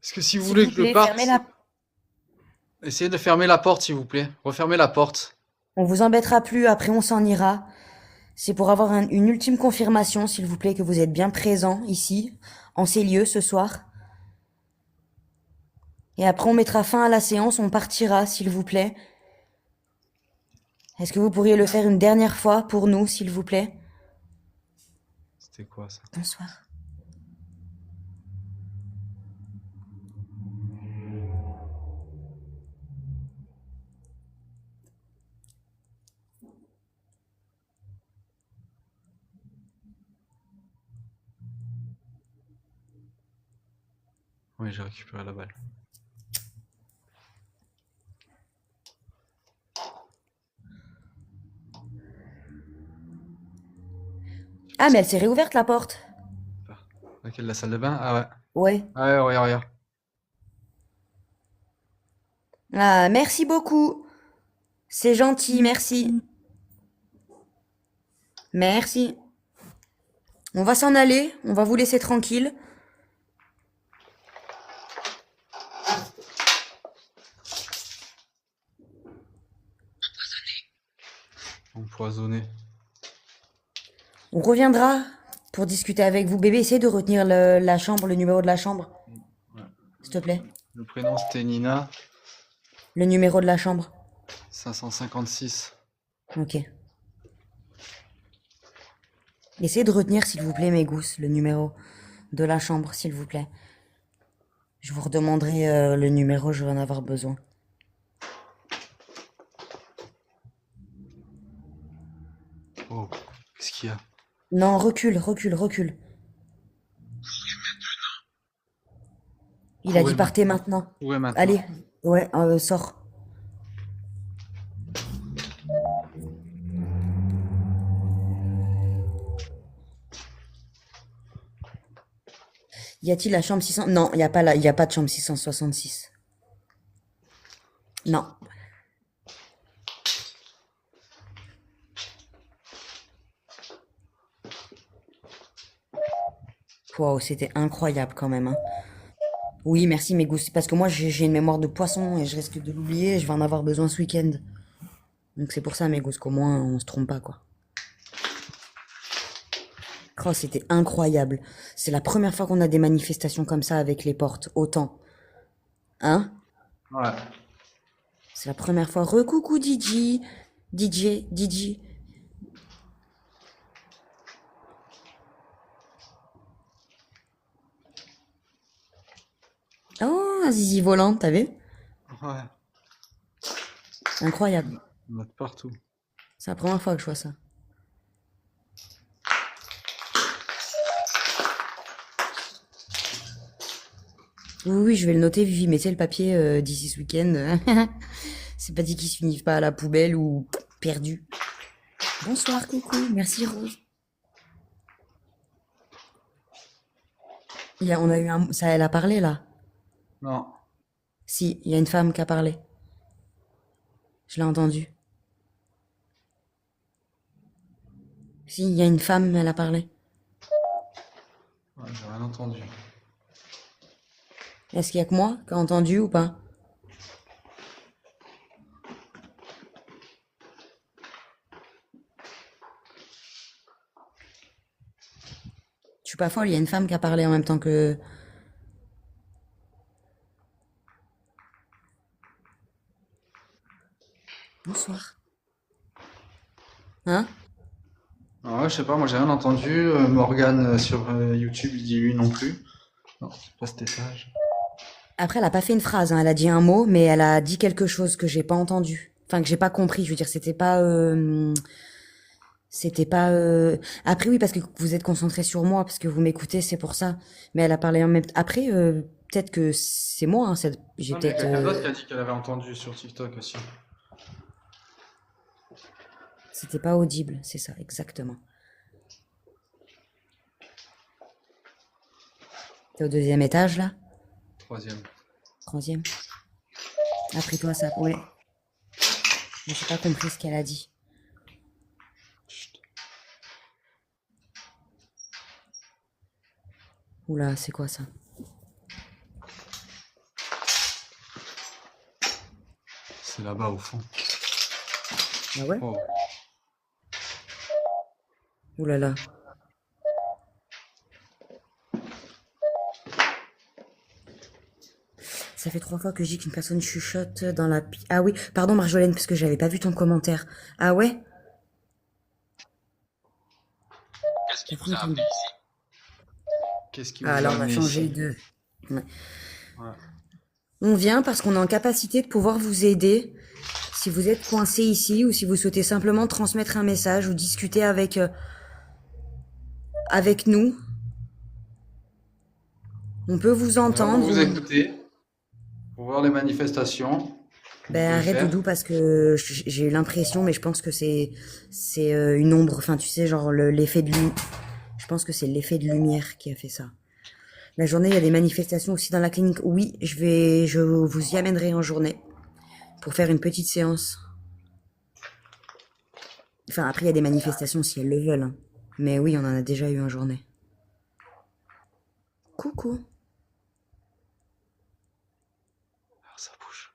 Est-ce que si vous S'il voulez vous que je plaît, fermez parte, la... essayez de fermer la porte, s'il vous plaît. Refermez la porte. On vous embêtera plus, après on s'en ira. C'est pour avoir une ultime confirmation, s'il vous plaît, que vous êtes bien présent ici, en ces lieux, ce soir. Et après, on mettra fin à la séance, on partira, s'il vous plaît. Est-ce que vous pourriez le faire une dernière fois pour nous, s'il vous plaît? C'était quoi ça? Bonsoir. Oui, j'ai récupéré la balle. Ah, mais elle s'est réouverte, la porte. Laquelle, la salle de bain? Ah ouais. Ouais. Ouais, regarde, regarde. Ah, merci beaucoup. C'est gentil, merci. Merci. On va s'en aller, on va vous laisser tranquille. Empoisonné. On reviendra pour discuter avec vous. Bébé, essayez de retenir la chambre, le numéro de la chambre, Ouais. s'il te plaît. Le prénom c'était Nina, Le numéro de la chambre. 556. Ok. Essayez de retenir, s'il vous plaît, mes gousses, le numéro de la chambre, s'il vous plaît. Je vous redemanderai le numéro, je vais en avoir besoin. Oh, qu'est-ce qu'il y a? Non, recule, recule, recule. Il a Courez dit partez maintenant. maintenant. Courez maintenant. Allez, ouais, sors. Y a-t-il la chambre 600? Non, il y a pas de chambre 666. Non. Wow, c'était incroyable quand même, hein. Oui, merci, mes goûts. C'est parce que moi, j'ai une mémoire de poisson et je risque de l'oublier et je vais en avoir besoin ce week-end. Donc c'est pour ça, mes goûts, qu'au moins, on se trompe pas, quoi. Oh, c'était incroyable. C'est la première fois qu'on a des manifestations comme ça avec les portes. Autant. Hein? Ouais. C'est la première fois. Recoucou DJ. DJ. Oh, un zizi volant, t'as vu? Ouais. Incroyable. On note partout. C'est la première fois que je vois ça. Oui, je vais le noter, Vivi. Mettez le papier d'ici ce week-end. C'est pas dit qu'il se finisse pas à la poubelle ou perdu. Bonsoir, coucou. Merci, Rose. On a eu ça, elle a parlé, là. Non. Si, il y a une femme qui a parlé. Je l'ai entendu. Si, il y a une femme, elle a parlé. Ouais, j'ai rien entendu. Est-ce qu'il y a que moi qui a entendu ou pas? Je suis pas folle, il y a une femme qui a parlé en même temps que... Bonsoir. Hein? Ah ouais, je sais pas, moi j'ai rien entendu. Morgane sur YouTube, il dit lui non plus. Non, c'est pas cet étage. Après, elle a pas fait une phrase, hein. Elle a dit un mot, mais elle a dit quelque chose que j'ai pas entendu. Enfin, que j'ai pas compris. Je veux dire, c'était pas... C'était pas... Après, oui, parce que vous êtes concentré sur moi, parce que vous m'écoutez, c'est pour ça. Mais elle a parlé en même temps. Après, peut-être que c'est moi, hein. J'ai Non, mais il y a peut-être... quelqu'un d'autre qui a dit qu'elle avait entendu sur TikTok aussi. C'était pas audible, c'est ça, exactement. T'es au 2e étage, là? 3e. 3e? Après toi, ça... Ouais. Mais j'ai pas compris ce qu'elle a dit. Chut. Oula, c'est quoi ça? C'est là-bas au fond. Ah ouais? Oh. Oula là. Ça fait 3 fois que je dis qu'une personne chuchote dans la... Ah oui, pardon Marjolaine, parce que j'avais pas vu ton commentaire. Ah ouais? Qu'est-ce qui vous a amené ici? Qu'est-ce qui vous Ah a là, on a amené changé ici? de... Ouais. Ouais. On vient parce qu'on est en capacité de pouvoir vous aider. Si vous êtes coincé ici ou si vous souhaitez simplement transmettre un message ou discuter avec nous, on peut vous entendre. Vous écoutez, pour voir les manifestations. Vous Ben pouvez arrête faire. Doudou parce que j'ai eu l'impression, mais je pense que c'est une ombre. Enfin, tu sais, genre l'effet de lumière. Je pense que c'est l'effet de lumière qui a fait ça. La journée, il y a des manifestations aussi dans la clinique. Oui, je vous y amènerai en journée pour faire une petite séance. Enfin, après, il y a des manifestations si elles le veulent, hein. Mais oui, on en a déjà eu en journée. Coucou. Ah, ça bouge.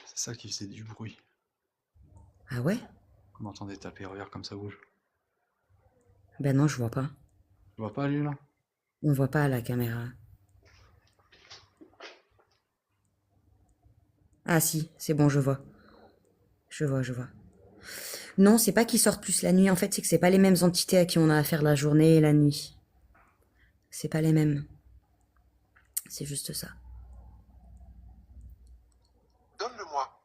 C'est ça qui faisait du bruit. Ah ouais? Vous m'entendez taper, regarde comme ça bouge. Ben non, je vois pas. Tu vois pas lui là? On voit pas à la caméra. Ah si, c'est bon, je vois. Je vois. Non, c'est pas qu'ils sortent plus la nuit. En fait, c'est que c'est pas les mêmes entités à qui on a affaire la journée et la nuit. C'est pas les mêmes. C'est juste ça. Donne-le-moi.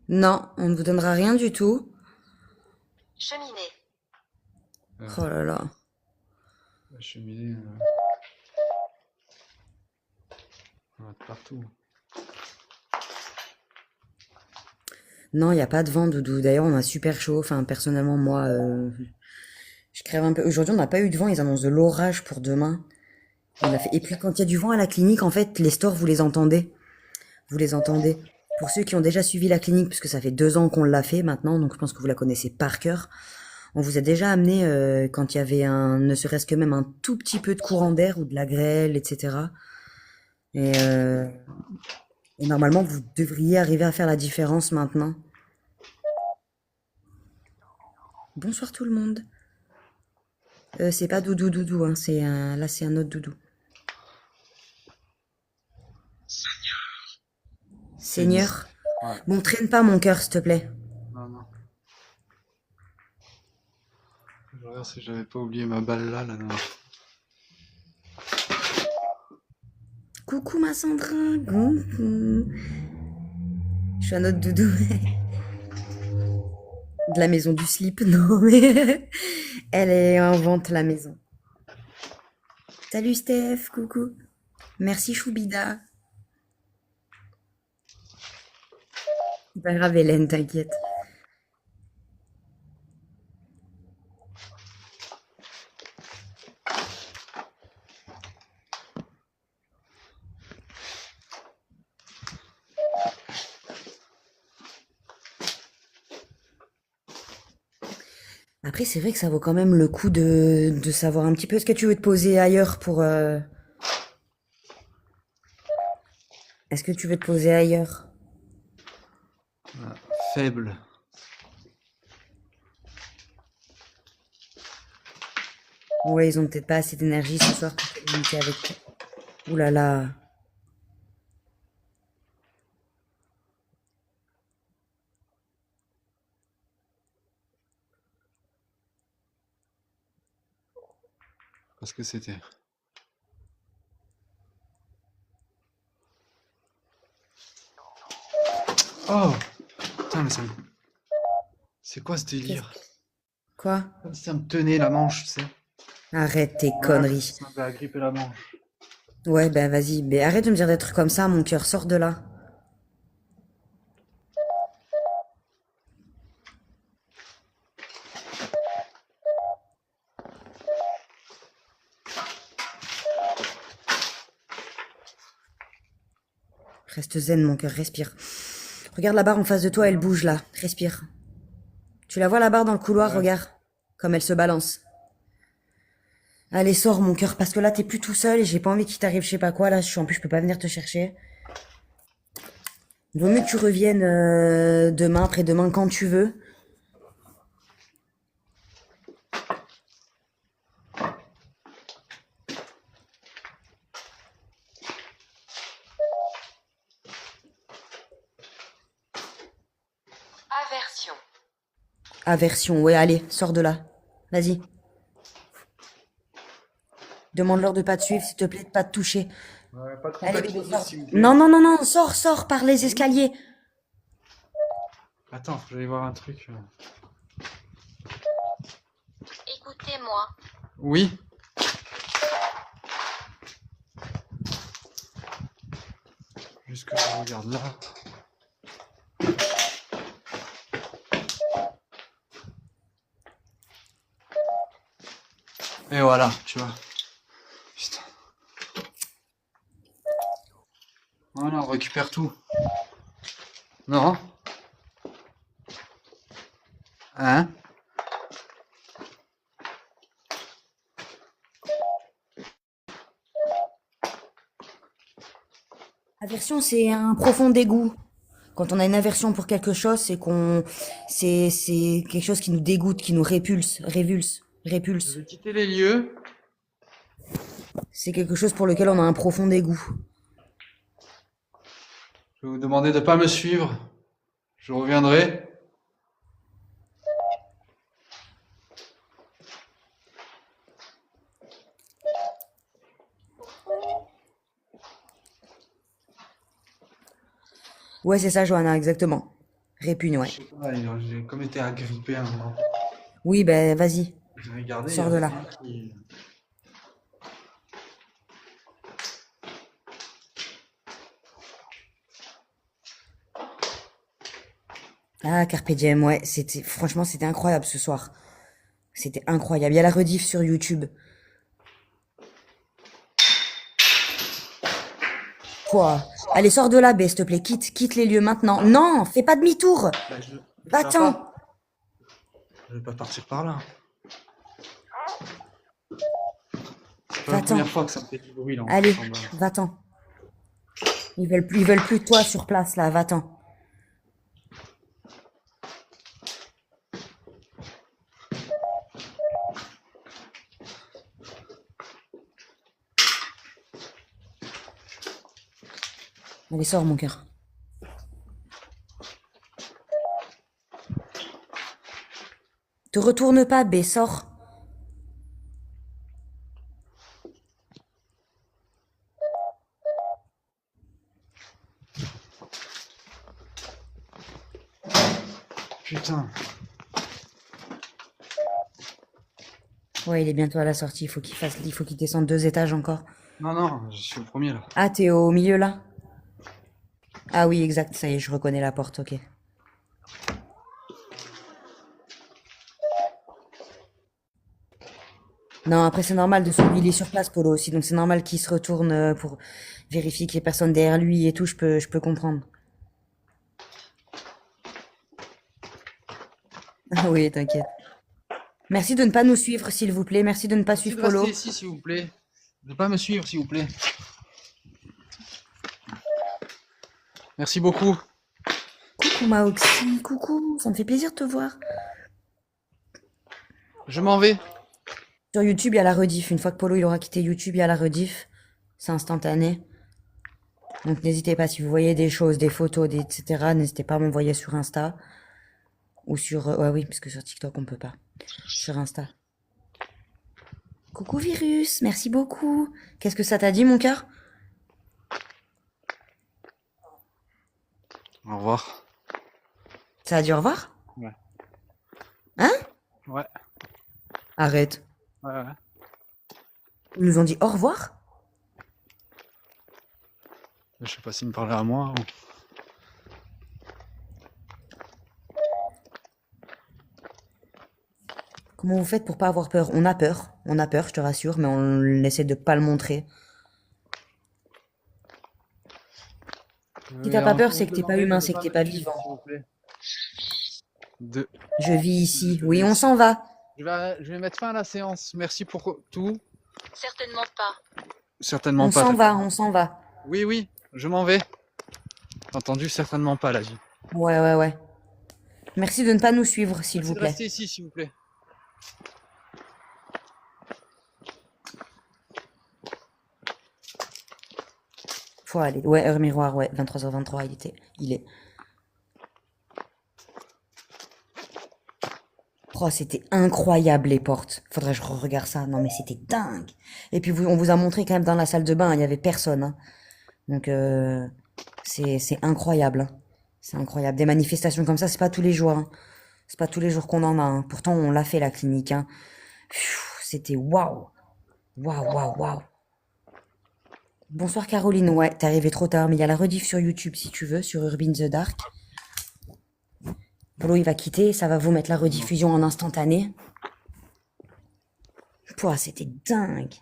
Non, on ne vous donnera rien du tout. Cheminée. Oh là là. La cheminée. On va être partout. Non, il n'y a pas de vent, Doudou. D'ailleurs, on a super chaud. Enfin, personnellement, moi, je crève un peu. Aujourd'hui, on n'a pas eu de vent. Ils annoncent de l'orage pour demain. Et puis, quand il y a du vent à la clinique, en fait, les stores, vous les entendez. Vous les entendez. Pour ceux qui ont déjà suivi la clinique, puisque ça fait 2 ans qu'on l'a fait maintenant, donc je pense que vous la connaissez par cœur. On vous a déjà amené quand il y avait ne serait-ce que même un tout petit peu de courant d'air ou de la grêle, etc. Et, euh, et normalement, vous devriez arriver à faire la différence maintenant. Bonsoir tout le monde. C'est pas Doudou Doudou, hein, là c'est un autre Doudou. C'est une... Seigneur. Ouais. Bon, traîne pas mon cœur, s'il te plaît. Non, non. Je regarde si j'avais pas oublié ma balle là, là. Coucou ma Sandrine, coucou. Je suis un autre Doudou. De la maison du slip, non mais elle est en vente la maison. Salut Steph, coucou. Merci Choubida. C'est pas grave Hélène, t'inquiète. Après, c'est vrai que ça vaut quand même le coup de savoir un petit peu. Est-ce que tu veux te poser ailleurs pour... Est-ce que tu veux te poser ailleurs? Faible. Ouais, ils ont peut-être pas assez d'énergie ce soir pour communiquer avec toi. Ouh là là. Parce que c'était. Oh putain, mais ça me... C'est quoi ce délire? Quoi? Comme si ça me tenait la manche, tu sais. Arrête tes Voilà, conneries. ça m'avait agrippé la manche. Ouais, ben vas-y. Mais arrête de me dire des trucs comme ça, mon cœur. Sors de là. Reste zen, mon cœur. Respire. Regarde la barre en face de toi, elle bouge là. Respire. Tu la vois la barre dans le couloir, Ouais. regarde. Comme elle se balance. Allez, sors mon cœur, parce que là t'es plus tout seul et j'ai pas envie qu'il t'arrive je sais pas quoi. Là, en plus je peux pas venir te chercher. Il vaut mieux que tu reviennes demain, après-demain, quand tu veux. Aversion. Aversion, ouais, allez, sors de là. Vas-y. Demande-leur de pas te suivre, s'il te plaît, de pas te toucher. Ouais, pas de Allez, contact bébé, physique, sors. s'il vous plaît. Non, non, non, non, sors par les escaliers. Attends, faut que j'aille voir un truc. Écoutez-moi. Oui. Juste que je regarde là. Et voilà, tu vois. Putain. Voilà, on récupère tout. Non? Hein? Aversion, c'est un profond dégoût. Quand on a une aversion pour quelque chose, c'est quelque chose qui nous dégoûte, qui nous Je répulse. vais quitter les lieux. C'est quelque chose pour lequel on a un profond dégoût. Je vais vous demander de ne pas me suivre. Je reviendrai. Ouais, c'est ça, Johanna, exactement. Répugne, ouais. Je sais pas, j'ai comme été agrippé à un moment. Oui, ben vas-y. J'ai regardé. Sors il y de a là. un qui- Ah, Carpe Diem, ouais, franchement, c'était incroyable ce soir. C'était incroyable. Il y a la rediff sur YouTube. Quoi? Allez, sors de là, bé, s'il te plaît. Quitte les lieux maintenant. Non, fais pas demi-tour. Bah, je... Va-t'en. Je vais pas partir par là. C'est pas la Va-t'en. première fois que ça me fait du bruit là. Allez, En bas. va-t'en. Ils veulent plus de toi sur place, là. Va-t'en. Allez, sors, mon cœur. Te retourne pas, B, sors. Putain. Ouais, il est bientôt à la sortie. Il faut qu'il descende 2 étages encore. Non, non, je suis au premier là. Ah, t'es au milieu, là? Ah oui, exact. Ça y est, je reconnais la porte, ok. Non, après, c'est normal de son... Il est sur place, Polo, aussi. Donc, c'est normal qu'il se retourne pour vérifier qu'il y ait personne derrière lui et tout. Je peux comprendre. Ah oui, t'inquiète. Merci de ne pas nous suivre, s'il vous plaît. Merci de ne pas Merci suivre de Polo. rester ici, s'il vous plaît. Ne pas me suivre, s'il vous plaît. Merci beaucoup. Coucou, Maoxy. Coucou. Ça me fait plaisir de te voir. Je m'en vais. Sur YouTube, il y a la rediff. Une fois que Polo il aura quitté YouTube, il y a la rediff. C'est instantané. Donc n'hésitez pas, si vous voyez des choses, des photos, etc., n'hésitez pas à m'envoyer sur Insta. Ou sur... ouais, oui, parce que sur TikTok, on peut pas. Sur Insta. Coucou Virus, merci beaucoup. Qu'est-ce que ça t'a dit, mon cœur? Au revoir. Ça a dit au revoir? Ouais. Hein? Ouais. Arrête. Ouais, ouais. Ils nous ont dit au revoir? Je sais pas s'il me parlait à moi. Comment vous faites pour pas avoir peur? On a peur, je te rassure, mais on essaie de pas le montrer. Si t'as pas peur, c'est que t'es pas humain, c'est que t'es pas vivant. Je vis ici. Oui, on s'en va. Je vais mettre fin à la séance. Merci pour tout. Certainement pas. Certainement On pas. s'en va, on s'en va. Oui, oui, je m'en vais. Entendu, certainement pas, la vie. Ouais, ouais, ouais. Merci de ne pas nous suivre, s'il vous Merci de plaît. rester ici, s'il vous plaît. Faut aller. Ouais, heure miroir, ouais. 23h23, il est. Oh, c'était incroyable, les portes. Faudrait que je regarde ça. Non, mais c'était dingue. Et puis, on vous a montré quand même dans la salle de bain, il y avait personne, hein. Donc, c'est incroyable, hein. C'est incroyable. Des manifestations comme ça, c'est pas tous les jours, hein. C'est pas tous les jours qu'on en a, hein. Pourtant, on l'a fait, la clinique, hein. C'était waouh. Waouh, waouh, waouh. Bonsoir Caroline, ouais, t'es arrivée trop tard, mais il y a la rediff sur YouTube si tu veux, sur Urban the Dark. Polo il va quitter, ça va vous mettre la rediffusion en instantané. Pouah, c'était dingue.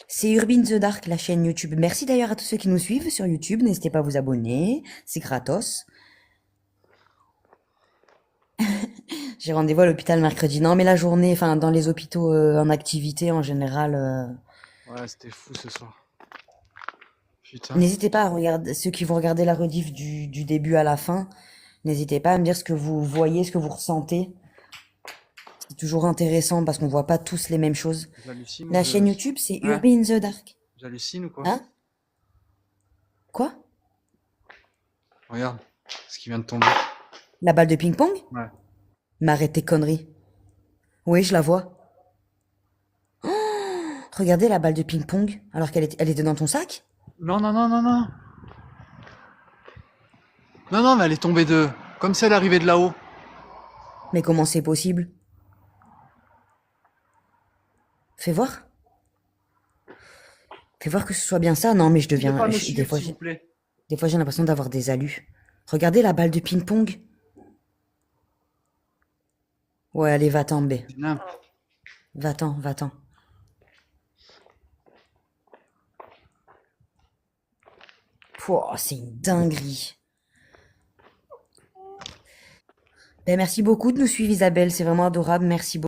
C'est Urban the Dark, la chaîne YouTube. Merci d'ailleurs à tous ceux qui nous suivent sur YouTube, n'hésitez pas à vous abonner, c'est gratos. J'ai rendez-vous à l'hôpital mercredi. Non, mais la journée, enfin, dans les hôpitaux en activité en général... Ouais, c'était fou ce soir. Putain. N'hésitez pas à regarder, ceux qui vont regarder la rediff du début à la fin, n'hésitez pas à me dire ce que vous voyez, ce que vous ressentez. C'est toujours intéressant parce qu'on voit pas tous les mêmes choses. J'hallucine. La chaîne YouTube, c'est Ouais. Urban the Dark. J'hallucine ou quoi? Hein? Quoi? Regarde, ce qui vient de tomber. La balle de ping-pong? Ouais. Mais arrête tes conneries. Oui, je la vois. Oh, regardez la balle de ping-pong, alors elle était dans ton sac? Non, non, non, non, non. Non, non, mais elle est tombée de... Comme si elle arrivait de là-haut. Mais comment c'est possible? Fais voir. Fais voir que ce soit bien ça. Non, mais je N'hésitez deviens... pas à me Des suivre, fois, s'il vous plaît. des fois, j'ai l'impression d'avoir des alus. Regardez la balle de ping-pong. Ouais, allez, va-t'en, B. Non. Va-t'en, va-t'en. Pouah, c'est une dinguerie. Ben, merci beaucoup de nous suivre, Isabelle. C'est vraiment adorable. Merci beaucoup.